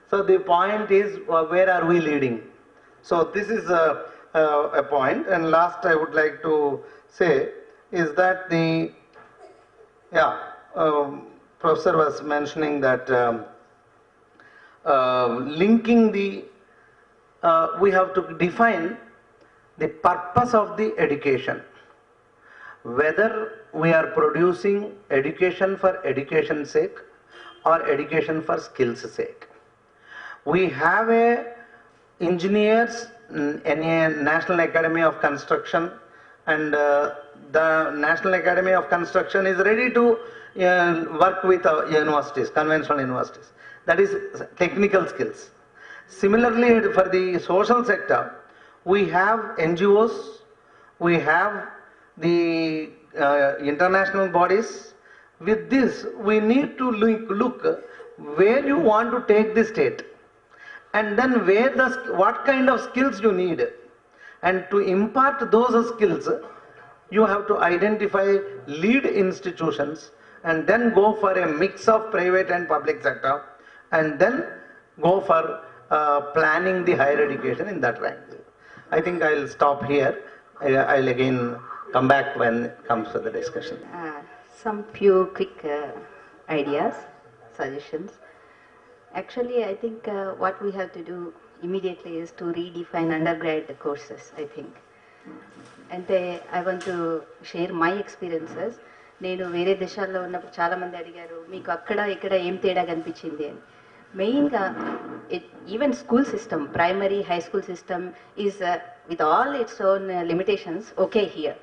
so the point is where are we leading? So this is a point. And last I would like to say is that professor was mentioning that linking we have to define the purpose of the education. Whether we are producing education for education's sake or education for skills' sake. We have engineers in a National Academy of Construction, and the National Academy of Construction is ready to work with universities, conventional universities. That is technical skills. Similarly, for the social sector, we have NGOs, we have the international bodies. With this, we need to look where you want to take the state, and then what kind of skills you need, and to impart those skills, you have to identify lead institutions, and then go for a mix of private and public sector, and then go for planning the higher education in that rank. I think I'll stop here. I'll again come back when it comes to the discussion. Some few quick ideas, suggestions. Actually, I think what we have to do immediately is to redefine undergrad courses, I think. And I want to share my experiences. నేను వేరే దేశాల్లో ఉన్నప్పుడు చాలామంది అడిగారు మీకు అక్కడ ఇక్కడ ఏం తేడా కనిపించింది అని. మెయిన్గా even school system, primary high school system is with all its own limitations okay here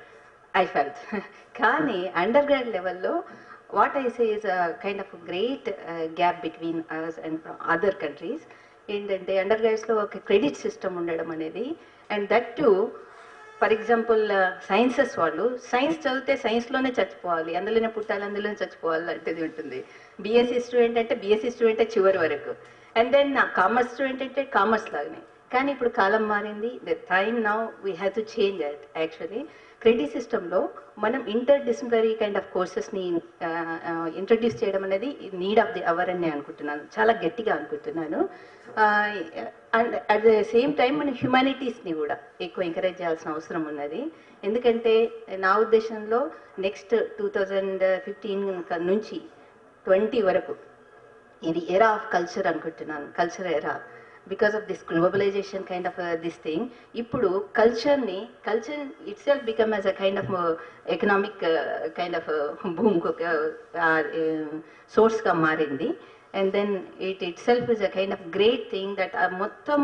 I felt. కానీ అండర్ గ్రాడ్ లెవెల్లో what I say is kind of great gap between us and other countries. ఏంటంటే అండర్ గ్రాడ్స్లో ఒక credit system ఉండడం అనేది, and that to for example sciences వాళ్ళు science చదివితే సైన్స్లోనే చచ్చిపోవాలి, అందులోనే పుట్టాలి, అందులోనే చచ్చిపోవాలి లాంటిది ఉంటుంది. బీఎస్సీ స్టూడెంట్ అంటే బీఎస్సీ స్టూడెంటే చివరి వరకు, అండ్ దెన్ కామర్స్ స్టూడెంట్ అంటే కామర్స్ లాగానే. కానీ ఇప్పుడు కాలం మారింది. The time now we have to change that. Actually credit సిస్టంలో మనం ఇంటర్ డిసిప్లినరీ కైండ్ ఆఫ్ కోర్సెస్ని ఇంట్రడ్యూస్ చేయడం అనేది నీడ్ ఆఫ్ ది అవర్ అని నేను అనుకుంటున్నాను, చాలా గట్టిగా అనుకుంటున్నాను. And at the same time మనం హ్యుమానిటీస్ని కూడా ఎక్కువ ఎంకరేజ్ చేయాల్సిన అవసరం ఉన్నది. ఎందుకంటే నా ఉద్దేశంలో నెక్స్ట్ 2015 నుంచి 20 వరకు ఇది ఎరా ఆఫ్ కల్చర్ అనుకుంటున్నాను, culture era. Because of this globalization kind of this thing, ఇప్పుడు culture itself become as a kind of economic kind of boom సోర్స్గా మారింది. And then itself is a kind of great thing that మొత్తం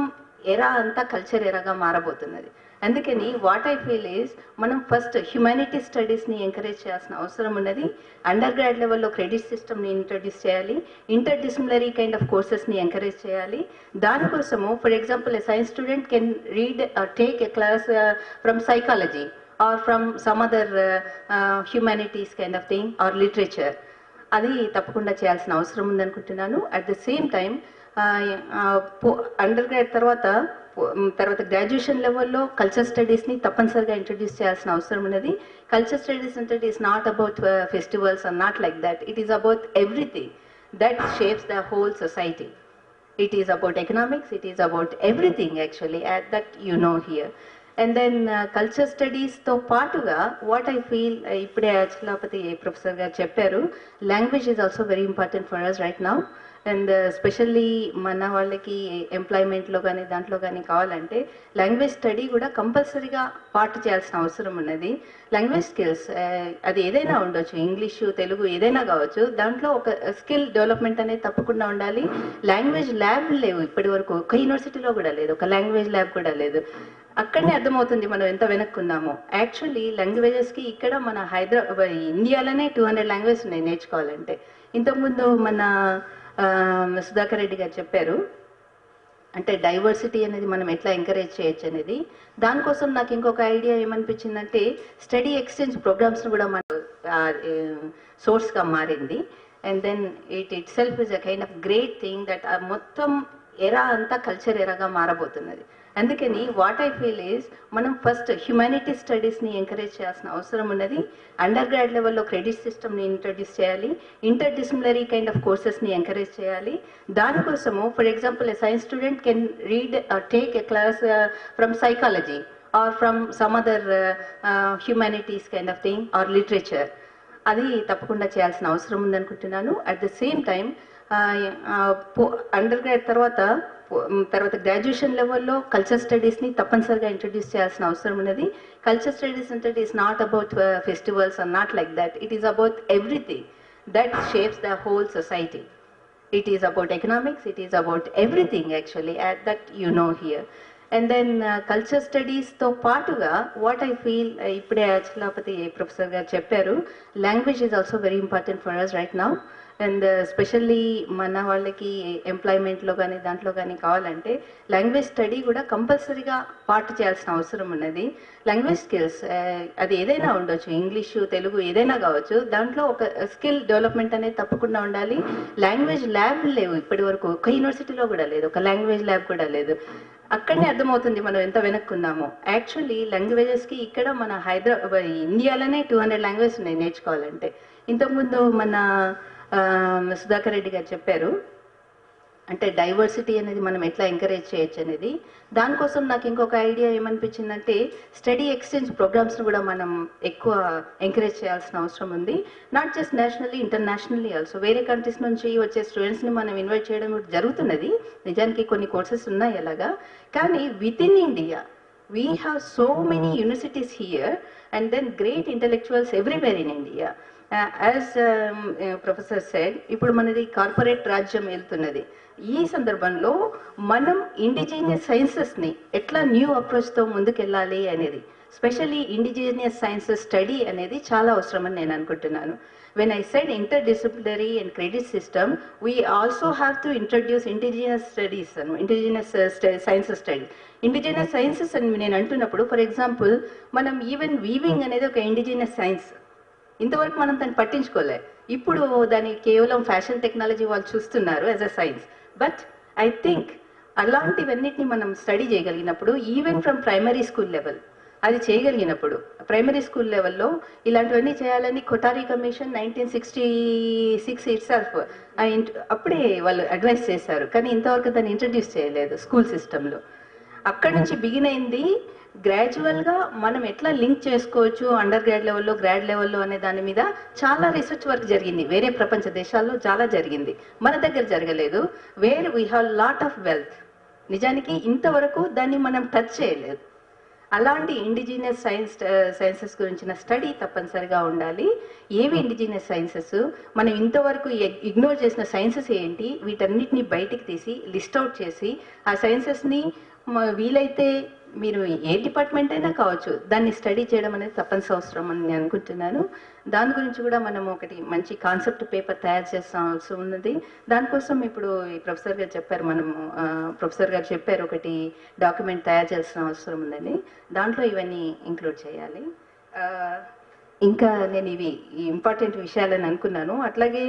era అంతా culture ఎరాగా మారబోతున్నది. అందుకని what I feel is మనం first humanity స్టడీస్ని encourage చేయాల్సిన అవసరం ఉన్నది. అండర్ గ్రాడ్ లెవెల్లో క్రెడిట్ సిస్టమ్ని ఇంట్రడ్యూస్ చేయాలి, ఇంటర్ డిసిప్లినరీ కైండ్ ఆఫ్ కోర్సెస్ని ఎంకరేజ్ చేయాలి. దానికోసము for example a science student can read take a class from psychology or from some other humanities kind of thing or literature. అది తప్పకుండా చేయాల్సిన అవసరం ఉందనుకుంటున్నాను. At the same time undergrad తర్వాత graduation లెవెల్లో కల్చర్ స్టడీస్ని తప్పనిసరిగా ఇంట్రడ్యూస్ చేయాల్సిన అవసరం ఉన్నది. కల్చర్ స్టడీస్ అంటే it is not about festivals or not like that. It is about everything that shapes the whole society. It is about economics, it is about everything actually that you know here. And then culture studies తో పాటుగా what I feel ఇప్పుడే అచలాపతి professor గారు చెప్పారు, language is also very important for us right now. And specially మన వాళ్ళకి ఎంప్లాయ్మెంట్లో కానీ దాంట్లో కానీ కావాలంటే లాంగ్వేజ్ స్టడీ కూడా కంపల్సరీగా పార్ట్ చేయాల్సిన అవసరం ఉన్నది. లాంగ్వేజ్ స్కిల్స్ అది ఏదైనా ఉండొచ్చు, ఇంగ్లీషు తెలుగు ఏదైనా కావచ్చు, దాంట్లో ఒక స్కిల్ డెవలప్మెంట్ అనేది తప్పకుండా ఉండాలి. లాంగ్వేజ్ ల్యాబ్ లేవు ఇప్పటి వరకు, ఒక యూనివర్సిటీలో కూడా లేదు, ఒక లాంగ్వేజ్ ల్యాబ్ కూడా లేదు. అక్కడనే అర్థమవుతుంది మనం ఎంత వెనక్కున్నామో. యాక్చువల్లీ లాంగ్వేజెస్కి ఇక్కడ మన హైదరాబాద్ ఇండియాలోనే 200 లాంగ్వేజెస్ ఉన్నాయి నేర్చుకోవాలంటే. ఇంతకుముందు మన సుధాకర్ రెడ్డి గారు చెప్పారు, అంటే డైవర్సిటీ అనేది మనం ఎట్లా ఎంకరేజ్ చేయొచ్చు అనేది. దానికోసం నాకు ఇంకొక ఐడియా ఏమనిపించిందంటే స్టడీ ఎక్స్చేంజ్ ప్రోగ్రామ్స్ని కూడా మన సోర్స్గా మారింది. And then itself is a kind of great thing that మొత్తం ఎరా అంతా కల్చర్ ఎరాగా మారబోతున్నది. అందుకని వాట్ ఐ ఫీల్ ఈజ్ మనం ఫస్ట్ హ్యుమానిటీ స్టడీస్ని ఎంకరేజ్ చేయాల్సిన అవసరం ఉన్నది. అండర్ గ్రాడ్ లెవెల్లో క్రెడిట్ సిస్టమ్ని ఇంట్రడ్యూస్ చేయాలి, ఇంటర్ డిసిప్లినరీ కైండ్ ఆఫ్ కోర్సెస్ని ఎంకరేజ్ చేయాలి. దానికోసము for example a science student can read take a class from psychology or from some other humanities kind of thing or literature. అది తప్పకుండా చేయాల్సిన అవసరం ఉందనుకుంటున్నాను. At the same time undergrad తర్వాత graduation లెవెల్లో కల్చర్ స్టడీస్ని తప్పనిసరిగా ఇంట్రడ్యూస్ చేయాల్సిన అవసరం ఉన్నది. కల్చర్ స్టడీస్ అంటే it is not about festivals or not like that. It is about everything that shapes the whole society. It is about economics, it is about everything actually that you know here. And then culture studies తో పాటుగా what I feel ఇప్పుడే అచలాపతి professor గారు చెప్పారు, language is also very important for us right now. And specially మన వాళ్ళకి ఎంప్లాయ్మెంట్లో కానీ దాంట్లో కానీ కావాలంటే లాంగ్వేజ్ స్టడీ కూడా కంపల్సరీగా పార్ట్ చేయాల్సిన అవసరం ఉన్నది. లాంగ్వేజ్ స్కిల్స్ అది ఏదైనా ఉండొచ్చు, ఇంగ్లీషు తెలుగు ఏదైనా కావచ్చు, దాంట్లో ఒక స్కిల్ డెవలప్మెంట్ అనేది తప్పకుండా ఉండాలి. లాంగ్వేజ్ ల్యాబ్ లేవు ఇప్పటి వరకు, ఒక యూనివర్సిటీలో కూడా లేదు, ఒక లాంగ్వేజ్ ల్యాబ్ కూడా లేదు. అక్కడనే అర్థమవుతుంది మనం ఎంత వెనక్కున్నామో. యాక్చువల్లీ లాంగ్వేజెస్కి ఇక్కడ మన హైదరాబాద్ ఇండియాలోనే 200 లాంగ్వేజెస్ ఉన్నాయి నేర్చుకోవాలంటే. ఇంతకుముందు మన సుధాకర్ రెడ్డి గారు చెప్పారు, అంటే డైవర్సిటీ అనేది మనం ఎట్లా ఎంకరేజ్ చేయొచ్చు అనేది. దానికోసం నాకు ఇంకొక ఐడియా ఏమనిపించిందంటే స్టడీ ఎక్స్చేంజ్ ప్రోగ్రామ్స్ని కూడా మనం ఎక్కువ ఎంకరేజ్ చేయాల్సిన అవసరం ఉంది. Not just nationally, internationally also. వేరే కంట్రీస్ నుంచి వచ్చే స్టూడెంట్స్ని మనం ఇన్వైట్ చేయడం కూడా జరుగుతున్నది. నిజానికి కొన్ని కోర్సెస్ ఉన్నాయి అలాగా. కానీ with in India we have so many universities here and then great intellectuals everywhere in India. As professor said, ఇప్పుడు మనది కార్పొరేట్ రాజ్యం వెళ్తున్నది. ఈ సందర్భంలో మనం ఇండిజినియస్ సైన్సెస్ని ఎట్లా న్యూ అప్రోచ్తో ముందుకెళ్ళాలి అనేది, స్పెషల్లీ ఇండిజినియస్ సైన్సెస్ స్టడీ అనేది చాలా అవసరమని నేను అనుకుంటున్నాను. When I said interdisciplinary and credit system, we also have to introduce indigenous studies, indigenous sciences studies. Indigenous sciences అని నేను అంటున్నప్పుడు, ఫర్ ఎగ్జాంపుల్ మనం ఈవెన్ వీవింగ్ అనేది ఒక ఇండిజినియస్ సైన్స్. ఇంతవరకు మనం దాన్ని పట్టించుకోలే. ఇప్పుడు దాన్ని కేవలం ఫ్యాషన్ టెక్నాలజీ వాళ్ళు చూస్తున్నారు as a science. But I think అలాంటివన్నిటిని మనం స్టడీ చేయగలిగినప్పుడు, even from primary school level అది చేయగలిగినప్పుడు, ప్రైమరీ స్కూల్ లెవెల్లో ఇలాంటివన్నీ చేయాలని కొఠారీ కమిషన్ 1966 ఇట్సెల్ఫ్ అప్పుడే వాళ్ళు అడ్వైస్ చేశారు. కానీ ఇంతవరకు దాన్ని ఇంట్రడ్యూస్ చేయలేదు స్కూల్ సిస్టంలో. అక్కడి నుంచి బిగిన్ అయింది. గ్రాడ్యువల్గా మనం ఎట్లా లింక్ చేసుకోవచ్చు అండర్ గ్రాడ్ లెవెల్లో, గ్రాడ్ లెవెల్లో అనే దాని మీద చాలా రీసెర్చ్ వర్క్ జరిగింది. వేరే ప్రపంచ దేశాల్లో చాలా జరిగింది, మన దగ్గర జరగలేదు. Where we have lot of wealth. నిజానికి ఇంతవరకు దాన్ని మనం టచ్ చేయలేదు. అలాంటి ఇండిజినియస్ సైన్సెస్ గురించిన స్టడీ తప్పనిసరిగా ఉండాలి. ఏవి ఇండిజినియస్ సైన్సెస్, మనం ఇంతవరకు ఇగ్నోర్ చేసిన సైన్సెస్ ఏంటి, వీటన్నిటిని బయటికి తీసి లిస్ట్ అవుట్ చేసి ఆ సైన్సెస్ని వీలైతే మీరు ఏ డిపార్ట్మెంట్ అయినా కావచ్చు, దాన్ని స్టడీ చేయడం అనేది తప్పనిసరి అవసరం అని నేను అనుకుంటున్నాను. దాని గురించి కూడా మనం ఒకటి మంచి కాన్సెప్ట్ పేపర్ తయారు చేసిన అవసరం ఉన్నది. దానికోసం ఇప్పుడు ఈ ప్రొఫెసర్ గారు చెప్పారు, ప్రొఫెసర్ గారు చెప్పారు ఒకటి డాక్యుమెంట్ తయారు చేయాల్సిన అవసరం ఉందని. దాంట్లో ఇవన్నీ ఇంక్లూడ్ చేయాలి. ఇంకా నేను ఇవి ఇంపార్టెంట్ విషయాలని అనుకున్నాను. అట్లాగే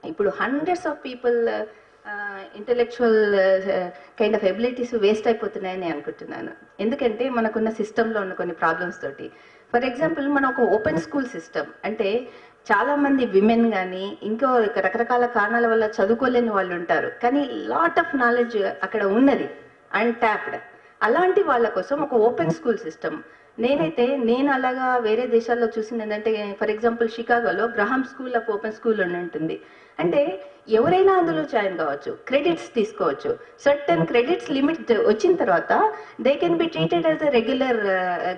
ఇప్పుడు hundreds of people intellectual kind of abilities waste అయిపోతున్నాయని అనుకుంటున్నాను. ఎందుకంటే మనకున్న సిస్టంలో ఉన్న కొన్ని ప్రాబ్లమ్స్ తోటి. ఫర్ ఎగ్జాంపుల్ మనం ఒక ఓపెన్ స్కూల్ సిస్టమ్ అంటే చాలామంది విమెన్ కానీ ఇంకో రకరకాల కారణాల వల్ల చదువుకోలేని వాళ్ళు ఉంటారు, కానీ లాట్ ఆఫ్ నాలెడ్జ్ అక్కడ ఉన్నది అన్ట్యాప్డ్. అలాంటి వాళ్ళ కోసం ఒక ఓపెన్ స్కూల్ సిస్టమ్. నేను అలాగా వేరే దేశాల్లో చూసింది ఏంటంటే, ఫర్ ఎగ్జాంపుల్ షికాగోలో Graham school of open school అని ఉంటుంది. అంటే ఎవరైనా అందులో జాయిన్ కావచ్చు, క్రెడిట్స్ తీసుకోవచ్చు. సర్టన్ క్రెడిట్స్ లిమిట్ వచ్చిన తర్వాత they can be treated as a regular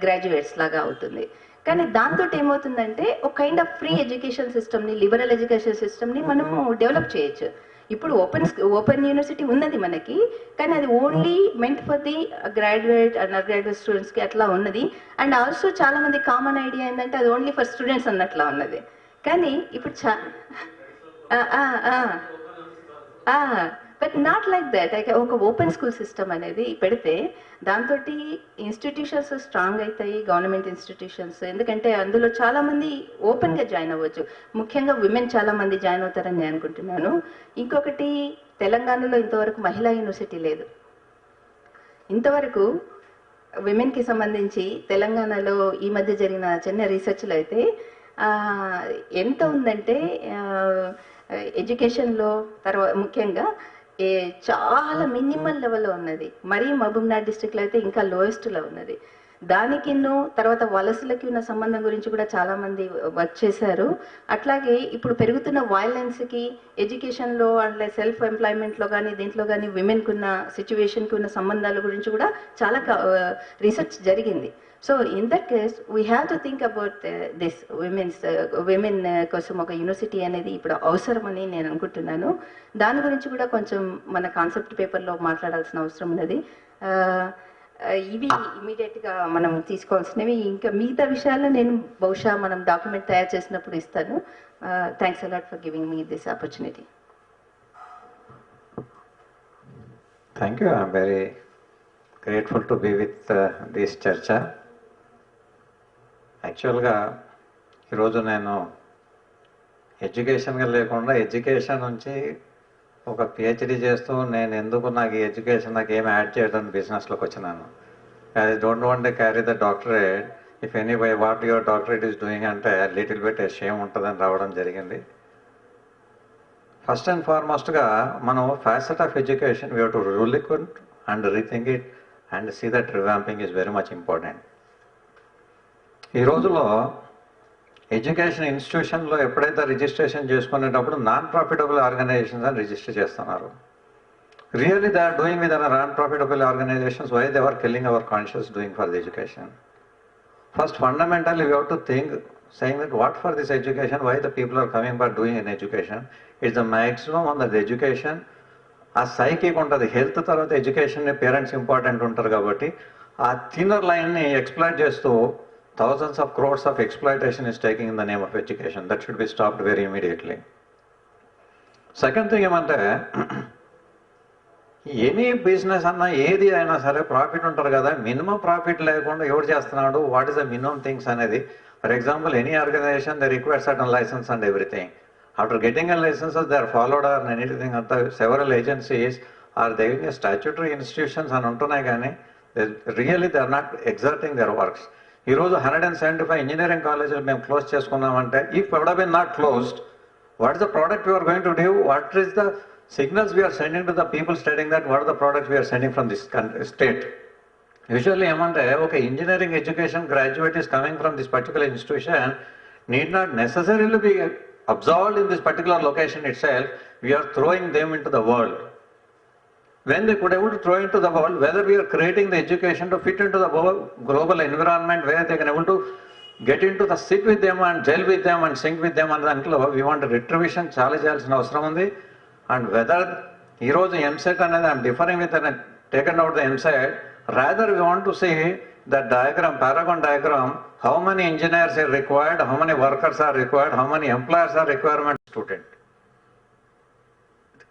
graduates లాగా అవుతుంది. కానీ దాంతో ఏమవుతుందంటే ఒక కైండ్ ఆఫ్ ఫ్రీ ఎడ్యుకేషన్ సిస్టమ్ని, లిబరల్ ఎడ్యుకేషన్ సిస్టమ్ని మనము డెవలప్ చేయొచ్చు. ఇప్పుడు ఓపెన్ యూనివర్సిటీ ఉన్నది మనకి, కానీ అది only meant for the graduate under graduate స్టూడెంట్స్కి అట్లా ఉన్నది. అండ్ ఆల్సో చాలా మంది కామన్ ఐడియా ఏంటంటే అది ఓన్లీ ఫర్ స్టూడెంట్స్ అన్నట్లా ఉన్నది. కానీ ఇప్పుడు బట్ నాట్ లైక్ దట్. ఒక ఓపెన్ స్కూల్ సిస్టమ్ అనేది పెడితే దాంతో ఇన్స్టిట్యూషన్స్ స్ట్రాంగ్ అవుతాయి, గవర్నమెంట్ ఇన్స్టిట్యూషన్స్. ఎందుకంటే అందులో చాలా మంది ఓపెన్గా జాయిన్ అవ్వచ్చు, ముఖ్యంగా విమెన్ చాలా మంది జాయిన్ అవుతారని నేను అనుకుంటున్నాను. ఇంకొకటి, తెలంగాణలో ఇంతవరకు మహిళా యూనివర్సిటీ లేదు. ఇంతవరకు విమెన్కి సంబంధించి తెలంగాణలో ఈ మధ్య జరిగిన చిన్న రీసెర్చ్లో అయితే ఎంత ఉందంటే ఎడ్యుకేషన్లో తర్వాత ముఖ్యంగా చాలా మినిమల్ లెవెల్లో ఉన్నది. మరీ మహబూబ్నగర్ డిస్ట్రిక్ట్లో అయితే ఇంకా లోయెస్ట్లో ఉన్నది. దానికి తర్వాత వలసలకి ఉన్న సంబంధం గురించి కూడా చాలామంది వర్క్ చేశారు. అట్లాగే ఇప్పుడు పెరుగుతున్న వైలెన్స్కి ఎడ్యుకేషన్లో అంటే సెల్ఫ్ ఎంప్లాయ్మెంట్లో కానీ దీంట్లో కానీ విమెన్కి ఉన్న సిచ్యువేషన్కి ఉన్న సంబంధాల గురించి కూడా చాలా రీసెర్చ్ జరిగింది. So in that case we have to think about this women కోసం ఒక యూనివర్సిటీ అనేది ఇప్పుడు అవసరమని నేను అనుకుంటున్నాను. దాని గురించి కూడా కొంచెం మన కాన్సెప్ట్ పేపర్లో మాట్లాడాల్సిన అవసరం ఉన్నది. ఇవి ఇమీడియట్గా మనం తీసుకోవాల్సినవి. ఇంకా మిగతా విషయాల్లో నేను బహుశా మనం డాక్యుమెంట్ తయారు చేసినప్పుడు ఇస్తాను. Thanks a lot for giving me this opportunity. Thank you. I'm very grateful to be with this చర్చ. యాక్చువల్గా ఈరోజు నేను ఎడ్యుకేషన్గా లేకుండా ఎడ్యుకేషన్ నుంచి ఒక పిహెచ్డి చేస్తూ నేను ఎందుకు నాకు ఈ ఎడ్యుకేషన్ నాకు ఏం యాడ్ చేయడం బిజినెస్లోకి వచ్చినాను. I don't want to carry the doctorate if any by what your doctorate is doing అంటే లిటిల్ బిట్ షేమ్ ఉంటుందని రావడం జరిగింది. ఫస్ట్ అండ్ ఫార్మోస్ట్గా మనం facet of education we have to relook and rethink it and see that revamping is very much important. ఈ రోజులో education ఇన్స్టిట్యూషన్లో ఎప్పుడైతే రిజిస్ట్రేషన్ చేసుకునేటప్పుడు నాన్ ప్రాఫిటబుల్ ఆర్గనైజేషన్స్ అని రిజిస్టర్ చేస్తున్నారు. Really they are doing with non profitable organizations why they are killing our conscious doing for the education. First fundamentally we have to think saying that what for this education, why the people are coming for doing an education, it's the maximum on the education. ఆ psychic ఉంటుంది, health తర్వాత education parents important ఉంటారు కాబట్టి ఆ thinner లైన్ని exploit చేస్తూ thousands of crores of exploitation is taking in the name of education. That should be stopped very immediately. Second thing ఏమంటే any business అన్నా ఏది అయినా సరే ప్రాఫిట్ ఉంటారు కదా, మినిమం ప్రాఫిట్ లేకుండా ఎవరు చేస్తున్నాడు, what is the minimum things అనేది. For example any organization they require certain license and everything. After getting a licenses they are followed or anything అంతా several agencies are they a statutory institutions అని ఉంటున్నాయి కానీ really they are not exerting their works. ఈరోజు 175 engineering కాలేజీలు మేము close చేసుకున్నామంటే if would have been not closed, what is the product you are going to give, what is the signals we are sending to the people studying that, what are the products we are sending from this state. Usually ఏమంటే ఒక engineering education graduate is coming from this particular institution need not necessarily be absorbed in this particular location itself. We are throwing them into the world. When they could able to throw into the world, whether we are creating the education to fit into the global environment where they can able to get into the sit with them and gel with them and sync with them, and దాంట్లో we want a retribution చాలా చేయాల్సిన అవసరం ఉంది. And weather ఈరోజు ఎంసెట్ అనేది I'm differing with taken out the EAMCET, Rather, we want to see that diagram, Paragon diagram, how many engineers are required, how many workers are required, how many employers are requirement student.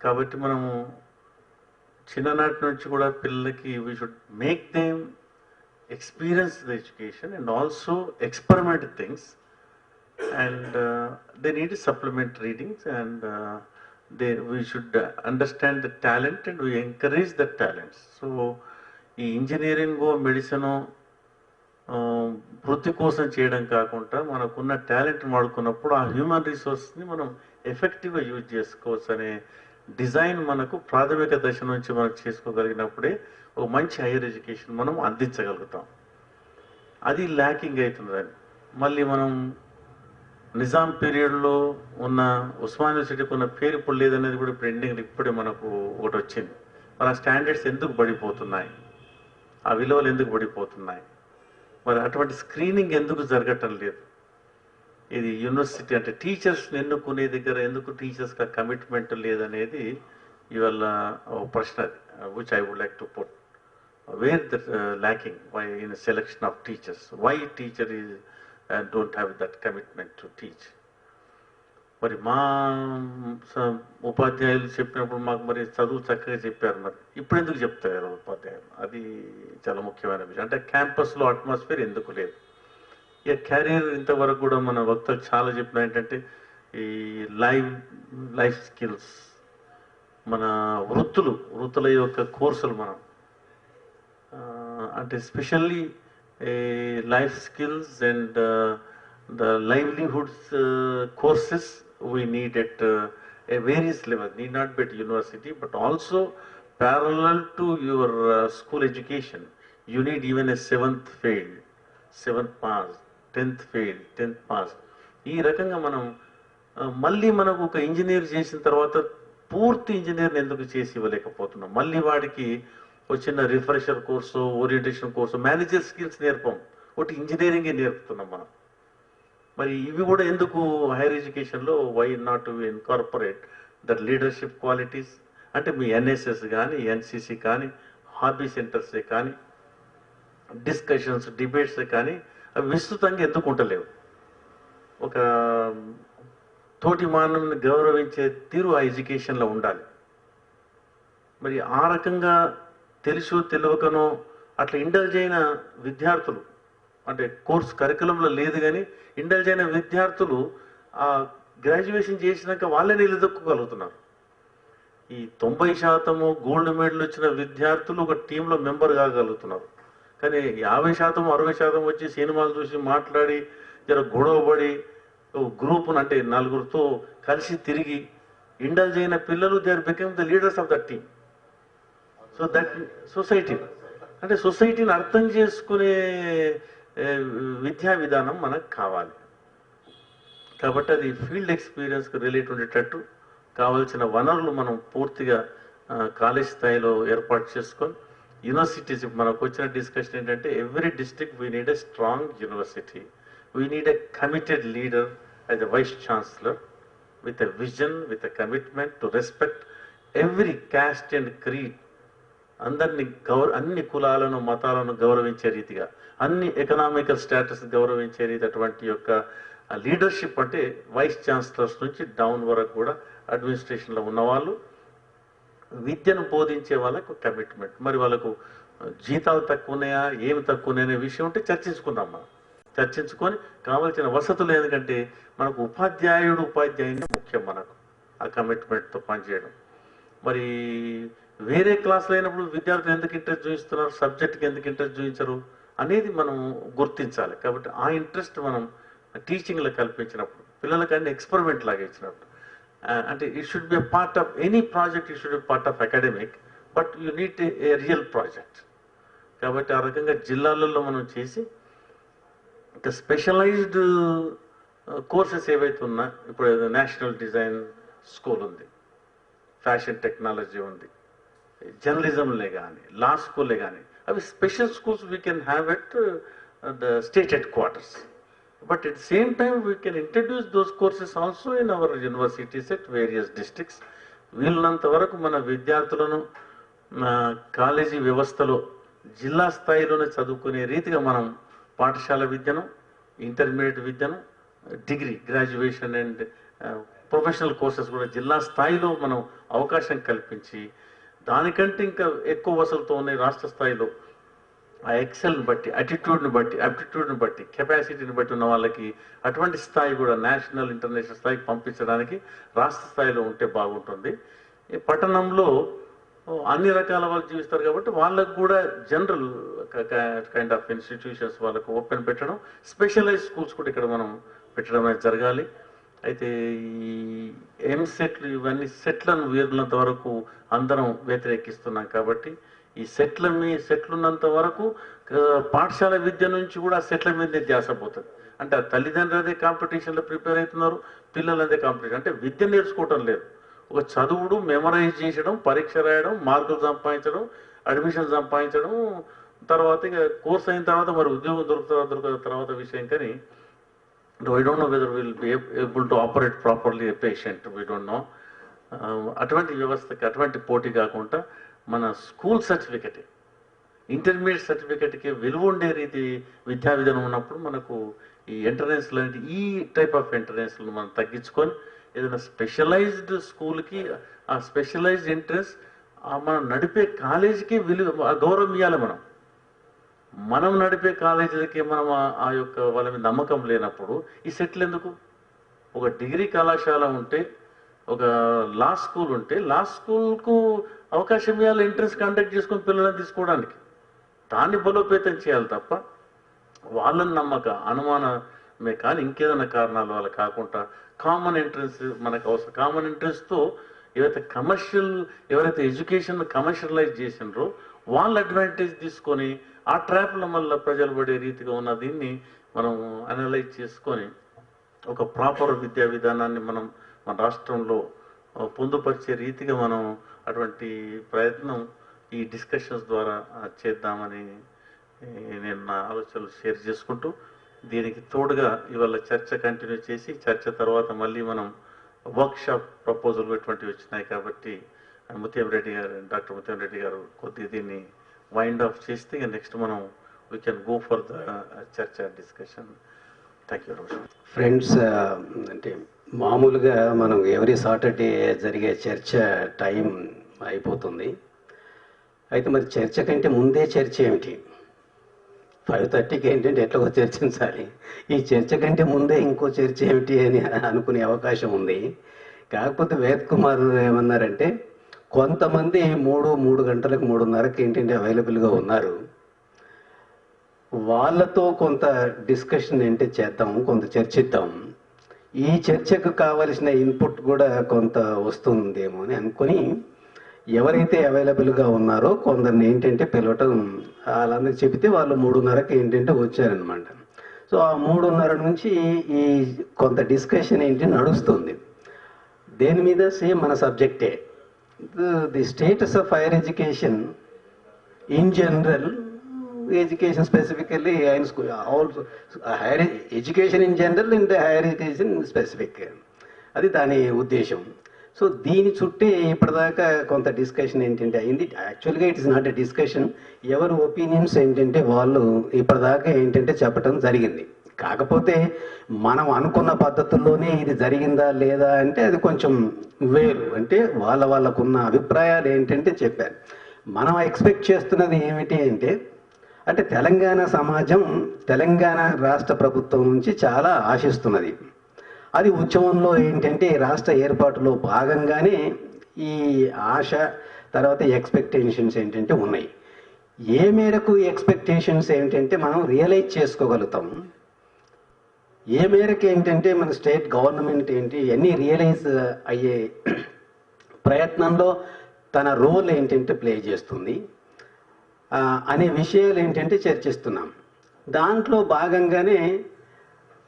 కాబట్టి మనము చిన్ననాటి నుంచి కూడా పిల్లలకి we should make them experience the education and also experiment things, and they need supplement readings, and we should understand the talent and we encourage the talents. So ఈ engineering medicine వృత్తి కోసం చేయడం కాకుండా మనకున్న టాలెంట్ వాడుకున్నప్పుడు ఆ human రిసోర్స్ని మనం ఎఫెక్టివ్గా use చేసుకోవచ్చు అనే డిజైన్ మనకు ప్రాథమిక దశ నుంచి మనం చేసుకోగలిగినప్పుడే ఒక మంచి హైయర్ ఎడ్యుకేషన్ మనం అందించగలుగుతాం. అది ల్యాకింగ్ అవుతుందని మళ్ళీ మనం నిజాం పీరియడ్లో ఉన్న ఉస్మాన్ యూనివర్సిటీకి ఉన్న పేరు ఇప్పుడు లేదనేది కూడా ఇప్పుడు ఎండింగ్ ఇప్పుడే మనకు ఒకటి వచ్చింది. మరి ఆ స్టాండర్డ్స్ ఎందుకు పడిపోతున్నాయి, ఆ విలువలు ఎందుకు పడిపోతున్నాయి, మరి అటువంటి స్క్రీనింగ్ ఎందుకు జరగటం లేదు? ఇది యూనివర్సిటీ అంటే టీచర్స్ని ఎన్నుకునే దగ్గర ఎందుకు టీచర్స్కి కమిట్మెంట్ లేదనేది ఇవాళ ప్రశ్న, which I would like to put. Where the lacking, why in a selection of teachers, why teacher is don't have that commitment to teach. మరి మా ఉపాధ్యాయులు చెప్పినప్పుడు మాకు మరి చదువు చక్కగా చెప్పారు, మరి ఇప్పుడు ఎందుకు చెప్తారు ఉపాధ్యాయులు? అది చాలా ముఖ్యమైన విషయం. అంటే క్యాంపస్లో అట్మాస్ఫియర్ ఎందుకు లేదు? ఇక క్యారియర్ ఇంతవరకు కూడా మన వక్తలు చాలా చెప్పిన ఏంటంటే ఈ లైఫ్ స్కిల్స్, మన వృత్తుల యొక్క కోర్సులు మనం అంటే specially life skills and the livelihoods courses we need at various level, need not be at university but also parallel to your school education. You need even a 7th fail, 7th pass, 10th fail, 10th pass. ఈ రకంగా మనం మళ్ళీ మనకు ఒక engineer చేసిన తర్వాత పూర్తి ఇంజనీర్ని ఎందుకు చేసి ఇవ్వలేకపోతున్నాం? మళ్ళీ వాడికి వచ్చిన refresher course, orientation course, manager skills నేర్పం, ఒకటి ఇంజనీరింగే నేర్పుతున్నాం మనం. మరి ఇవి కూడా ఎందుకు హైయర్ ఎడ్యుకేషన్లో why not to incorporate that leadership qualities? అంటే మీ ఎన్ఎస్ఎస్ కానీ, ఎన్సిసి కానీ, హాబీ సెంటర్సే కానీ, డిస్కషన్స్, డిబేట్సే కానీ అవి విస్తృతంగా ఎందుకు ఉండలేవు? ఒక తోటి మానవుని గౌరవించే తీరు ఆ ఎడ్యుకేషన్లో ఉండాలి. మరి ఆ రకంగా తెలుసు తెలియకనో అట్లా ఇండల్జ్ అయిన విద్యార్థులు, అంటే కోర్స్ కరికులంలో లేదు కానీ ఇండల్జ్ అయిన విద్యార్థులు ఆ గ్రాడ్యుయేషన్ చేసినాక వాళ్ళే నిలదొక్కగలుగుతున్నారు. ఈ 90% గోల్డ్ మెడల్ వచ్చిన విద్యార్థులు ఒక టీంలో మెంబర్ కాగలుగుతున్నారు. కానీ 50%, 60% వచ్చి సినిమాలు చూసి మాట్లాడి జర గొడవపడి గ్రూప్ను అంటే నలుగురితో కలిసి తిరిగి ఇండల్జ్ అయిన పిల్లలు they are become the leaders of that team. So that society అంటే సొసైటీని అర్థం చేసుకునే విద్యా విధానం మనకు కావాలి. కాబట్టి అది ఫీల్డ్ ఎక్స్పీరియన్స్కి రిలేట్ ఉండేటట్టు కావాల్సిన వనరులు మనం పూర్తిగా కాలేజ్ స్థాయిలో ఏర్పాటు చేసుకొని యూనివర్సిటీస్ మనకు వచ్చిన డిస్కషన్ ఏంటంటే every district we need a strong university, we need a committed leader as a vice chancellor with a vision, with a commitment to respect every caste and creed. అందరినీ అన్ని కులాలను, మతాలను గౌరవించే రీతిగా, అన్ని ఎకనామికల్ స్టేటస్ గౌరవించే రీతి అటువంటి యొక్క లీడర్షిప్ అంటే వైస్ ఛాన్సలర్స్ నుంచి డౌన్ వరకు కూడా అడ్మినిస్ట్రేషన్లో ఉన్నవాళ్ళు, విద్యను బోధించే వాళ్ళకు కమిట్మెంట్. మరి వాళ్ళకు జీతాలు తక్కువ ఉన్నాయా, ఏమి తక్కువ ఉన్నాయనే విషయం ఉంటే చర్చించుకుందాం. మనం చర్చించుకొని కావాల్సిన వసతులు, ఎందుకంటే మనకు ఉపాధ్యాయుని ముఖ్యం, మనకు ఆ కమిట్మెంట్తో పనిచేయడం. మరి వేరే క్లాసులు అయినప్పుడు విద్యార్థులు ఎందుకు ఇంట్రెస్ట్ చూపిస్తున్నారు, సబ్జెక్ట్కి ఎందుకు ఇంట్రెస్ట్ చూపించరు అనేది మనం గుర్తించాలి. కాబట్టి ఆ ఇంట్రెస్ట్ మనం టీచింగ్లో కల్పించినప్పుడు, పిల్లలకి అన్ని ఎక్స్పెరిమెంట్ లాగా ఇచ్చినప్పుడు, అంటే it should be part of any project, it should be part of academic, but you need a real project. కాబట్టి ఆ రకంగా జిల్లాలలో మనం చేసి ఇంకా స్పెషలైజ్డ్ కోర్సెస్ ఏవైతే ఉన్నా, ఇప్పుడు నేషనల్ డిజైన్ స్కూల్ ఉంది, ఫ్యాషన్ టెక్నాలజీ ఉంది, జర్నలిజంలే కానీ, లా స్కూల్లే కానీ, అవి special schools we can have at the state head quarters. But at the same time, we can introduce those courses also in our universities at various districts. వీళ్ళంత వరకు మన విద్యార్థులను college వ్యవస్థలో జిల్లా స్థాయిలోనే చదువుకునే రీతిగా మనం పాఠశాల విద్యను, ఇంటర్మీడియట్ విద్యను, degree, graduation and professional courses కూడా జిల్లా స్థాయిలో మనం అవకాశం కల్పించి దానికంటే ఇంకా ఎక్కువ వసతులతో ఉన్నాయి రాష్ట్ర స్థాయిలో ఆ ఎక్సెల్ని బట్టి, అటిట్యూడ్ని బట్టి, అప్టిట్యూడ్ని బట్టి, కెపాసిటీని బట్టి ఉన్న వాళ్ళకి అటువంటి స్థాయి కూడా నేషనల్, ఇంటర్నేషనల్ స్థాయికి పంపించడానికి రాష్ట్ర స్థాయిలో ఉంటే బాగుంటుంది. ఈ పట్టణంలో అన్ని రకాల వాళ్ళు జీవిస్తారు కాబట్టి వాళ్ళకు కూడా జనరల్ కైండ్ ఆఫ్ ఇన్స్టిట్యూషన్స్ వాళ్ళకు ఓపెన్ పెట్టడం, స్పెషలైజ్ స్కూల్స్ కూడా ఇక్కడ మనం పెట్టడం అనేది జరగాలి. అయితే ఈ ఎంసెట్లు ఇవన్నీ సెట్లను వీరున్నంత వరకు అందరం వ్యతిరేకిస్తున్నాం కాబట్టి ఈ సెట్లున్నంత వరకు పాఠశాల విద్య నుంచి కూడా సెట్ల మీదే ధ్యాస పోతుంది. అంటే ఆ తల్లిదండ్రులు అదే కాంపిటీషన్లో ప్రిపేర్ అవుతున్నారు, పిల్లలు అదే కాంపిటీషన్. అంటే విద్య నేర్చుకోవటం లేదు, ఒక చదువుడు, మెమరైజ్ చేసడం, పరీక్ష రాయడం, మార్కులు సంపాదించడం, అడ్మిషన్ సంపాదించడం, తర్వాత ఇక కోర్స్ అయిన తర్వాత మరి ఉద్యోగం దొరకదు తర్వాత విషయం. కానీ I don't know whether we'll be able to operate properly a patient. We don't know. అటువంటి వ్యవస్థకి అటువంటి పోటీ కాకుండా మన స్కూల్ సర్టిఫికెట్, ఇంటర్మీడియట్ సర్టిఫికెట్కి విలువ ఉండే రీతి విద్యా విధానం ఉన్నప్పుడు మనకు ఈ ఎంట్రన్స్ లాంటి ఈ టైప్ ఆఫ్ ఎంట్రన్స్లను మనం తగ్గించుకొని ఏదైనా స్పెషలైజ్డ్ స్కూల్కి ఆ స్పెషలైజ్డ్ ఎంట్రన్స్ మనం నడిపే కాలేజీకి విలువ గౌరవం ఇవ్వాలి. మనం నడిపే కాలేజీలకి మనం ఆ యొక్క వాళ్ళ మీద నమ్మకం లేనప్పుడు ఈ సెట్లు ఎందుకు? ఒక డిగ్రీ కళాశాల ఉంటే, ఒక లా స్కూల్ ఉంటే లా స్కూల్కు అవకాశం ఇవ్వాలి ఎంట్రన్స్ కండక్ట్ చేసుకొని పిల్లలను తీసుకోవడానికి. దాన్ని బలోపేతం చేయాలి తప్ప వాళ్ళని అనుమానమే కానీ ఇంకేదైనా కారణాల వల్ల కాకుండా కామన్ ఎంట్రన్స్ మనకు అవసరం. కామన్ ఎంట్రన్స్తో ఎవరైతే ఎడ్యుకేషన్ కమర్షియలైజ్ చేసినారో వాళ్ళ అడ్వాంటేజ్ తీసుకొని ఆ ట్రాప్లో మళ్ళీ ప్రజలు పడే రీతిగా ఉన్న దీన్ని మనం అనలైజ్ చేసుకొని ఒక ప్రాపర్ విద్యా విధానాన్ని మనం మన రాష్ట్రంలో పొందుపరిచే రీతిగా మనం అటువంటి ప్రయత్నం ఈ డిస్కషన్స్ ద్వారా చేద్దామని నేను నా ఆలోచనలు షేర్ చేసుకుంటూ, దీనికి తోడుగా ఇవాళ చర్చ కంటిన్యూ చేసి చర్చ తర్వాత మళ్ళీ మనం వర్క్షాప్ ప్రపోజల్ ఇటువంటివి వచ్చినాయి కాబట్టి డాక్టర్ ముత్యం రెడ్డి గారు కొద్దిగా దీన్ని వైండ్ ఆఫ్ చేస్తే నెక్స్ట్ మనం we can go for the చర్చ డిస్కషన్. Thank you. ఫ్రెండ్స్, అంటే మామూలుగా మనం ఎవ్రీ సాటర్డే జరిగే చర్చ టైం అయిపోతుంది. అయితే మరి చర్చ కంటే ముందే చర్చ ఏమిటి? 5:30కి ఏంటంటే ఎట్లా చర్చించాలి, ఈ చర్చ కంటే ముందే ఇంకో చర్చ ఏమిటి అని అనుకునే అవకాశం ఉంది. కాకపోతే వేద్ కుమార్ ఏమన్నారంటే కొంతమంది 3 గంటలకు 3:30కి ఏంటంటే అవైలబుల్గా ఉన్నారు, వాళ్ళతో కొంత డిస్కషన్ ఏంటి చేద్దాం, కొంత చర్చిద్దాం, ఈ చర్చకు కావలసిన ఇన్పుట్ కూడా కొంత వస్తుందేమో అని అనుకొని ఎవరైతే అవైలబుల్గా ఉన్నారో కొందరిని ఏంటంటే పిలవటం, వాళ్ళందరికీ చెబితే వాళ్ళు 3:30కి ఏంటంటే వచ్చారనమాట. సో ఆ 3:30 నుంచి ఈ కొంత డిస్కషన్ ఏంటి నడుస్తుంది. దేని మీద? సేమ్ మన సబ్జెక్టే, the status of higher education in general, education specifically, also higher education in general and higher education specific. అది దాని ఉద్దేశం. సో దీని చుట్టే ఇప్పటిదాకా కొంత డిస్కషన్ ఏంటంటే అయింది. యాక్చువల్గా it is not a discussion, ఎవరి ఒపీనియన్స్ ఏంటంటే వాళ్ళు ఇప్పటిదాకా ఏంటంటే చెప్పటం జరిగింది. కాకపోతే మనం అనుకున్న పద్ధతుల్లోనే ఇది జరిగిందా లేదా అంటే అది కొంచెం వేరు. అంటే వాళ్ళకున్న అభిప్రాయాలు ఏంటంటే చెప్పారు. మనం ఎక్స్పెక్ట్ చేస్తున్నది ఏమిటి అంటే తెలంగాణ సమాజం తెలంగాణ రాష్ట్ర ప్రభుత్వం నుంచి చాలా ఆశిస్తున్నది. అది ఉద్యమంలో ఏంటంటే రాష్ట్ర ఏర్పాటులో భాగంగానే ఈ ఆశ, తర్వాత ఎక్స్పెక్టేషన్స్ ఏంటంటే ఉన్నాయి. ఏ మేరకు ఎక్స్పెక్టేషన్స్ ఏంటంటే మనం రియలైజ్ చేసుకోగలుగుతాం, ఏ మేరకు ఏంటంటే మన స్టేట్ గవర్నమెంట్ ఏంటి అన్నీ రియలైజ్ అయ్యే ప్రయత్నంలో తన రోల్ ఏంటంటే ప్లే చేస్తుంది అనే విషయాలు ఏంటంటే చర్చిస్తున్నాం. దాంట్లో భాగంగానే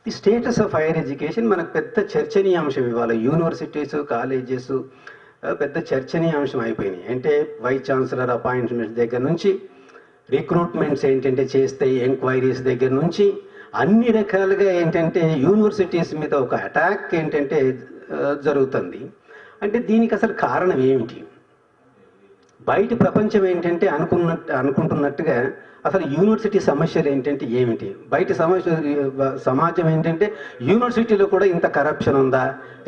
the status of higher education మనకు పెద్ద చర్చనీయాంశం. ఇవాళ యూనివర్సిటీస్, కాలేజెస్ పెద్ద చర్చనీయాంశం అయిపోయినాయి. అంటే వైస్ ఛాన్సలర్ అపాయింట్మెంట్స్ దగ్గర నుంచి, రిక్రూట్మెంట్స్ ఏంటంటే చేస్తే ఎంక్వైరీస్ దగ్గర నుంచి అన్ని రకాలుగా ఏంటంటే యూనివర్సిటీస్ మీద ఒక అటాక్ ఏంటంటే జరుగుతుంది. అంటే దీనికి అసలు కారణం ఏమిటి? బయటి ప్రపంచం ఏంటంటే అనుకుంటున్నట్టుగా అసలు యూనివర్సిటీ సమస్యలు ఏంటంటే ఏమిటి, బయట సమాజం ఏంటంటే యూనివర్సిటీలో కూడా ఇంత కరప్షన్ ఉందా,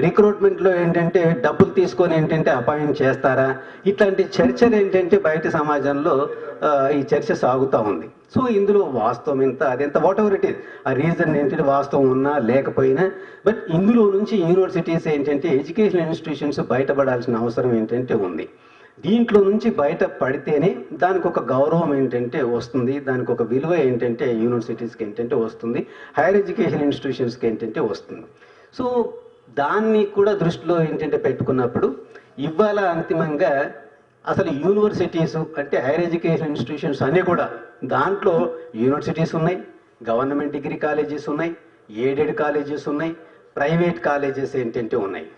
రిక్రూట్మెంట్లో ఏంటంటే డబ్బులు తీసుకొని ఏంటంటే అపాయింట్ చేస్తారా, ఇట్లాంటి చర్చలు ఏంటంటే బయట సమాజంలో ఈ చర్చ సాగుతూ ఉంది. సో ఇందులో వాస్తవం ఎంత అదెంత వాట్ ఎవర్ ఇట్ ఈస్, ఆ రీజన్ ఏంటంటే వాస్తవం ఉన్నా లేకపోయినా, బట్ ఇందులో నుంచి యూనివర్సిటీస్ ఏంటంటే ఎడ్యుకేషన్ ఇన్స్టిట్యూషన్స్ బయటపడాల్సిన అవసరం ఏంటంటే ఉంది. దీంట్లో నుంచి బయట పడితేనే దానికి ఒక గౌరవం ఏంటంటే వస్తుంది, దానికి ఒక విలువ ఏంటంటే యూనివర్సిటీస్కి ఏంటంటే వస్తుంది, హైయర్ ఎడ్యుకేషన్ ఇన్స్టిట్యూషన్స్కి ఏంటంటే వస్తుంది. సో దాన్ని కూడా దృష్టిలో ఏంటంటే పెట్టుకున్నప్పుడు ఇవాళ అంతిమంగా అసలు యూనివర్సిటీస్ అంటే హైయర్ ఎడ్యుకేషన్ ఇన్స్టిట్యూషన్స్ అన్నీ కూడా దాంట్లో యూనివర్సిటీస్ ఉన్నాయి, గవర్నమెంట్ డిగ్రీ కాలేజెస్ ఉన్నాయి, ఎయిడెడ్ కాలేజెస్ ఉన్నాయి, ప్రైవేట్ కాలేజెస్ ఏంటంటే ఉన్నాయి.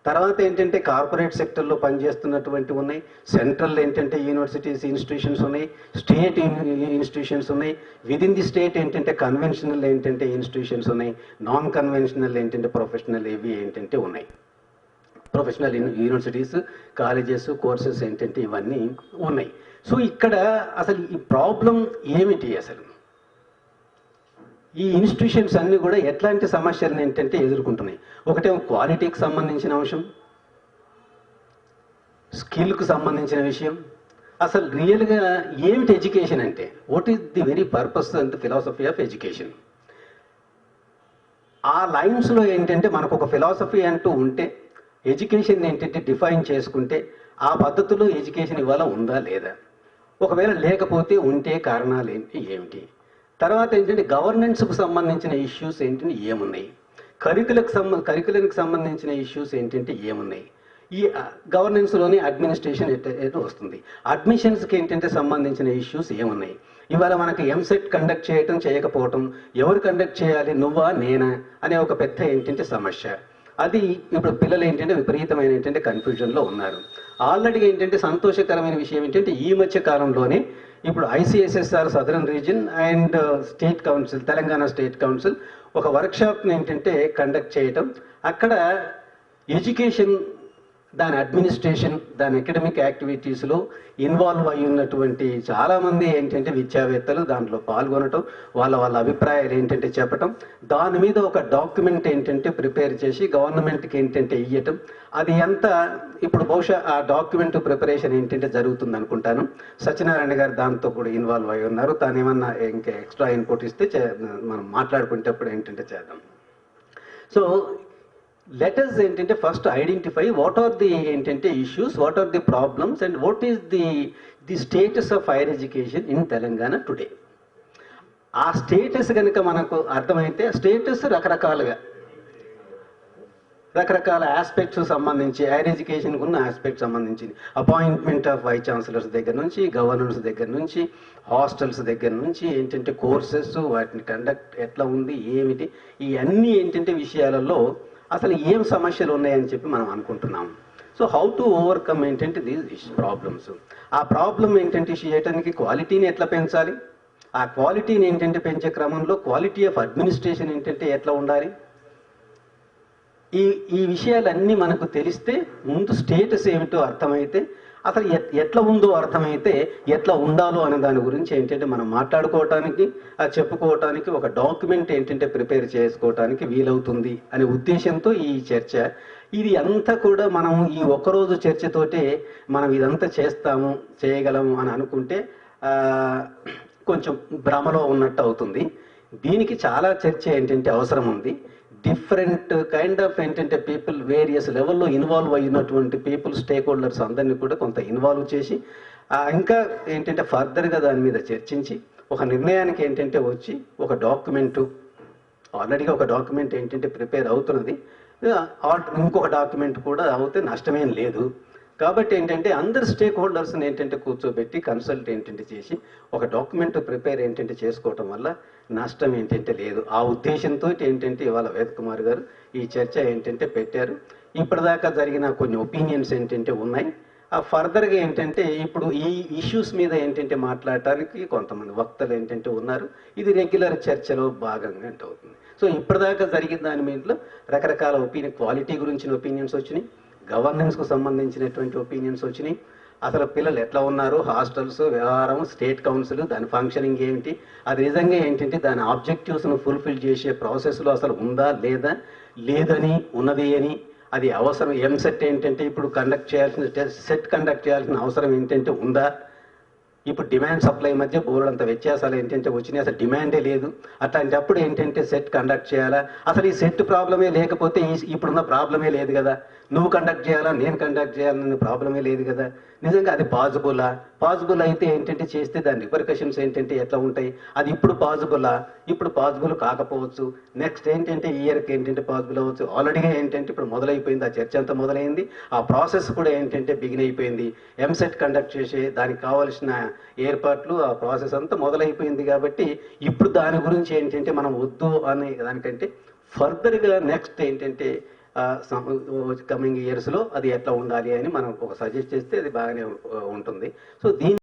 తర్వాత ఏంటంటే కార్పొరేట్ సెక్టర్లో పనిచేస్తున్నటువంటి ఉన్నాయి, సెంట్రల్ ఏంటంటే యూనివర్సిటీస్ ఇన్స్టిట్యూషన్స్ ఉన్నాయి, స్టేట్ ఇన్స్టిట్యూషన్స్ ఉన్నాయి, విదిన్ ది స్టేట్ ఏంటంటే కన్వెన్షనల్ ఏంటంటే ఇన్స్టిట్యూషన్స్ ఉన్నాయి, నాన్ కన్వెన్షనల్ ఏంటంటే ప్రొఫెషనల్ ఇవి ఏంటంటే ఉన్నాయి. ప్రొఫెషనల్ యూనివర్సిటీస్, కాలేజెస్, కోర్సెస్ ఏంటంటే ఇవన్నీ ఉన్నాయి. సో ఇక్కడ అసలు ఈ ప్రాబ్లం ఏమిటి, అసలు ఈ ఇన్స్టిట్యూషన్స్ అన్నీ కూడా ఎట్లాంటి సమస్యలను ఏంటంటే ఎదుర్కొంటున్నాయి. ఒకటేమో క్వాలిటీకి సంబంధించిన అంశం, స్కిల్కు సంబంధించిన విషయం, అసలు రియల్గా ఏమిటి ఎడ్యుకేషన్ అంటే, what is the very purpose and philosophy of education. ఆ లైన్స్లో ఏంటంటే మనకు ఒక ఫిలాసఫీ అంటూ ఉంటే, ఎడ్యుకేషన్ ఏంటంటే డిఫైన్ చేసుకుంటే ఆ పద్ధతిలో ఎడ్యుకేషన్ ఇవాళ ఉందా లేదా, ఒకవేళ లేకపోతే ఉంటే కారణాలు ఏంటి ఏమిటి, తర్వాత ఏంటంటే గవర్నెన్స్కు సంబంధించిన ఇష్యూస్ ఏంటంటే ఏమున్నాయి, కరికులంకి సంబంధించిన ఇష్యూస్ ఏంటంటే ఏమున్నాయి, ఈ గవర్నెన్స్లోని అడ్మినిస్ట్రేషన్ ఎట్లా వస్తుంది, అడ్మిషన్స్కి ఏంటంటే సంబంధించిన ఇష్యూస్ ఏమున్నాయి. ఇవాళ మనకి ఎంసెట్ కండక్ట్ చేయటం చేయకపోవటం, ఎవరు కండక్ట్ చేయాలి, నువ్వా నేనా అనే ఒక పెద్ద ఏంటంటే సమస్య. అది ఇప్పుడు పిల్లలు ఏంటంటే విపరీతమైన ఏంటంటే కన్ఫ్యూజన్లో ఉన్నారు. ఆల్రెడీ ఏంటంటే సంతోషకరమైన విషయం ఏంటంటే ఈ మధ్య కాలంలోనే ఇప్పుడు ICSSR southern region and state council, Telangana state council ఒక వర్క్షాప్ని ఏంటంటే కండక్ట్ చేయటం, అక్కడ ఎడ్యుకేషన్ దాని అడ్మినిస్ట్రేషన్ దాని అకాడమిక్ యాక్టివిటీస్లో ఇన్వాల్వ్ అయి ఉన్నటువంటి చాలామంది ఏంటంటే విద్యావేత్తలు దాంట్లో పాల్గొనటం, వాళ్ళ అభిప్రాయాలు ఏంటంటే చెప్పటం, దాని మీద ఒక డాక్యుమెంట్ ఏంటంటే ప్రిపేర్ చేసి గవర్నమెంట్కి ఏంటంటే ఇవ్వటం. అది ఎంత ఇప్పుడు బహుశా ఆ డాక్యుమెంట్ ప్రిపరేషన్ ఏంటంటే జరుగుతుంది అనుకుంటాను. సత్యనారాయణ గారు దాంతో కూడా ఇన్వాల్వ్ అయి ఉన్నారు. తాను ఏమన్నా ఇంకా ఎక్స్ట్రా ఇన్పుట్ ఇస్తే మనం మాట్లాడుకునేటప్పుడు ఏంటంటే చేద్దాం. సో let us ఏంటంటే first identify what are the ఏంటంటే issues, what are the problems and what is the status of higher education in Telangana today. ఆ స్టేటస్ కనుక మనకు అర్థమైతే, స్టేటస్ రకరకాల ఆస్పెక్ట్స్ సంబంధించి హైయర్ ఎడ్యుకేషన్కి ఉన్న ఆస్పెక్ట్స్ సంబంధించి అపాయింట్మెంట్ ఆఫ్ వైస్ ఛాన్సలర్స్ దగ్గర నుంచి, గవర్నర్స్ దగ్గర నుంచి, హాస్టల్స్ దగ్గర నుంచి ఏంటంటే కోర్సెస్, వాటిని కండక్ట్ ఎట్లా ఉంది ఏమిటి, ఈ అన్ని ఏంటంటే విషయాలలో అసలు ఏం సమస్యలు ఉన్నాయని చెప్పి మనం అనుకుంటున్నాం. సో హౌ టు ఓవర్కమ్ ఏంటంటే దీస్ ప్రాబ్లమ్స్. ఆ ప్రాబ్లం ఏంటంటే చేయడానికి క్వాలిటీని ఎట్లా పెంచాలి, ఆ క్వాలిటీని ఏంటంటే పెంచే క్రమంలో క్వాలిటీ ఆఫ్ అడ్మినిస్ట్రేషన్ ఏంటంటే ఎట్లా ఉండాలి, ఈ విషయాలన్నీ మనకు తెలిస్తే ముందు స్టేటస్ ఏమిటో అర్థమైతే, అసలు ఎట్లా ఉందో అర్థమైతే ఎట్లా ఉండాలో అనే దాని గురించి ఏంటంటే మనం మాట్లాడుకోవటానికి, చెప్పుకోవటానికి ఒక డాక్యుమెంట్ ఏంటంటే ప్రిపేర్ చేసుకోవటానికి వీలవుతుంది అనే ఉద్దేశంతో ఈ చర్చ. ఇది అంతా కూడా మనం ఈ ఒక్కరోజు చర్చతోటే మనం ఇదంతా చేస్తాము చేయగలము అని అనుకుంటే కొంచెం భ్రమలో ఉన్నట్టు అవుతుంది. దీనికి చాలా చర్చ ఏంటంటే అవసరం ఉంది. డిఫరెంట్ కైండ్ ఆఫ్ ఏంటంటే పీపుల్ వేరియస్ లెవెల్లో ఇన్వాల్వ్ అయినటువంటి పీపుల్, స్టేక్ హోల్డర్స్ అందరినీ కూడా కొంత ఇన్వాల్వ్ చేసి ఇంకా ఏంటంటే ఫర్దర్గా దాని మీద చర్చించి ఒక నిర్ణయానికి ఏంటంటే వచ్చి ఒక డాక్యుమెంటు, ఆల్రెడీగా ఒక డాక్యుమెంట్ ఏంటంటే ప్రిపేర్ అవుతున్నది, ఇంకొక డాక్యుమెంట్ కూడా అవుతే నష్టమేం లేదు. కాబట్టి ఏంటంటే అందరు స్టేక్ హోల్డర్స్ని ఏంటంటే కూర్చోబెట్టి కన్సల్ట్ ఏంటంటే చేసి ఒక డాక్యుమెంట్ ప్రిపేర్ ఏంటంటే చేసుకోవటం వల్ల నష్టం ఏంటంటే లేదు. ఆ ఉద్దేశంతో ఏంటంటే ఇవాళ వేద్ కుమార్ గారు ఈ చర్చ ఏంటంటే పెట్టారు. ఇప్పటిదాకా జరిగిన కొన్ని ఒపీనియన్స్ ఏంటంటే ఉన్నాయి. ఆ ఫర్దర్గా ఏంటంటే ఇప్పుడు ఈ ఇష్యూస్ మీద ఏంటంటే మాట్లాడటానికి కొంతమంది వక్తలు ఏంటంటే ఉన్నారు. ఇది రెగ్యులర్ చర్చలో భాగంగా అంటే అవుతుంది. సో ఇప్పటిదాకా జరిగిన దాని మీద రకరకాల క్వాలిటీ గురించిన ఒపీనియన్స్ వచ్చినాయి, గవర్నెన్స్కు సంబంధించినటువంటి ఒపీనియన్స్ వచ్చినాయి, అసలు పిల్లలు ఎట్లా ఉన్నారు, హాస్టల్స్ వ్యవహారం, స్టేట్ కౌన్సిల్, దాని ఫంక్షనింగ్ ఏమిటి, అది నిజంగా ఏంటంటే దాని ఆబ్జెక్టివ్స్ను ఫుల్ఫిల్ చేసే ప్రాసెస్లో అసలు ఉందా లేదా, లేదని ఉన్నది అని, అది అవసరం. ఎంసెట్ ఏంటంటే ఇప్పుడు కండక్ట్ చేయాల్సిన సెట్ కండక్ట్ చేయాల్సిన అవసరం ఏంటంటే ఉందా, ఇప్పుడు డిమాండ్ సప్లై మధ్య బోర్డంత వ్యత్యాసాలు ఏంటంటే వచ్చినాయి, అసలు డిమాండే లేదు. అట్లాంటప్పుడు ఏంటంటే సెట్ కండక్ట్ చేయాలా, అసలు ఈ సెట్ ప్రాబ్లమే లేకపోతే ఇప్పుడున్న ప్రాబ్లమే లేదు కదా, నువ్వు కండక్ట్ చేయాలా నేను కండక్ట్ చేయాలనే ప్రాబ్లమే లేదు కదా. నిజంగా అది పాజిబులా, పాజిబుల్ అయితే ఏంటంటే చేస్తే దాని రిపర్కషన్స్ ఏంటంటే ఎట్లా ఉంటాయి, అది ఇప్పుడు పాజిబులా, ఇప్పుడు పాజిబుల్ కాకపోవచ్చు, నెక్స్ట్ ఏంటంటే ఇయర్కి ఏంటంటే పాజిబుల్ అవ్వచ్చు. ఆల్రెడీగా ఏంటంటే ఇప్పుడు మొదలైపోయింది, ఆ చర్చ అంతా మొదలైంది, ఆ ప్రాసెస్ కూడా ఏంటంటే బిగిన్ అయిపోయింది. ఎంసెట్ కండక్ట్ చేసే దానికి కావాల్సిన ఏర్పాట్లు, ఆ ప్రాసెస్ అంతా మొదలైపోయింది. కాబట్టి ఇప్పుడు దాని గురించి ఏంటంటే మనం వద్దు అనే దానికంటే ఫర్దర్గా నెక్స్ట్ ఏంటంటే కమింగ్ ఇయర్స్లో అది ఎట్లా ఉండాలి అని మనం ఒక సజెస్ట్ చేస్తే అది బాగానే ఉంటుంది. సో దీని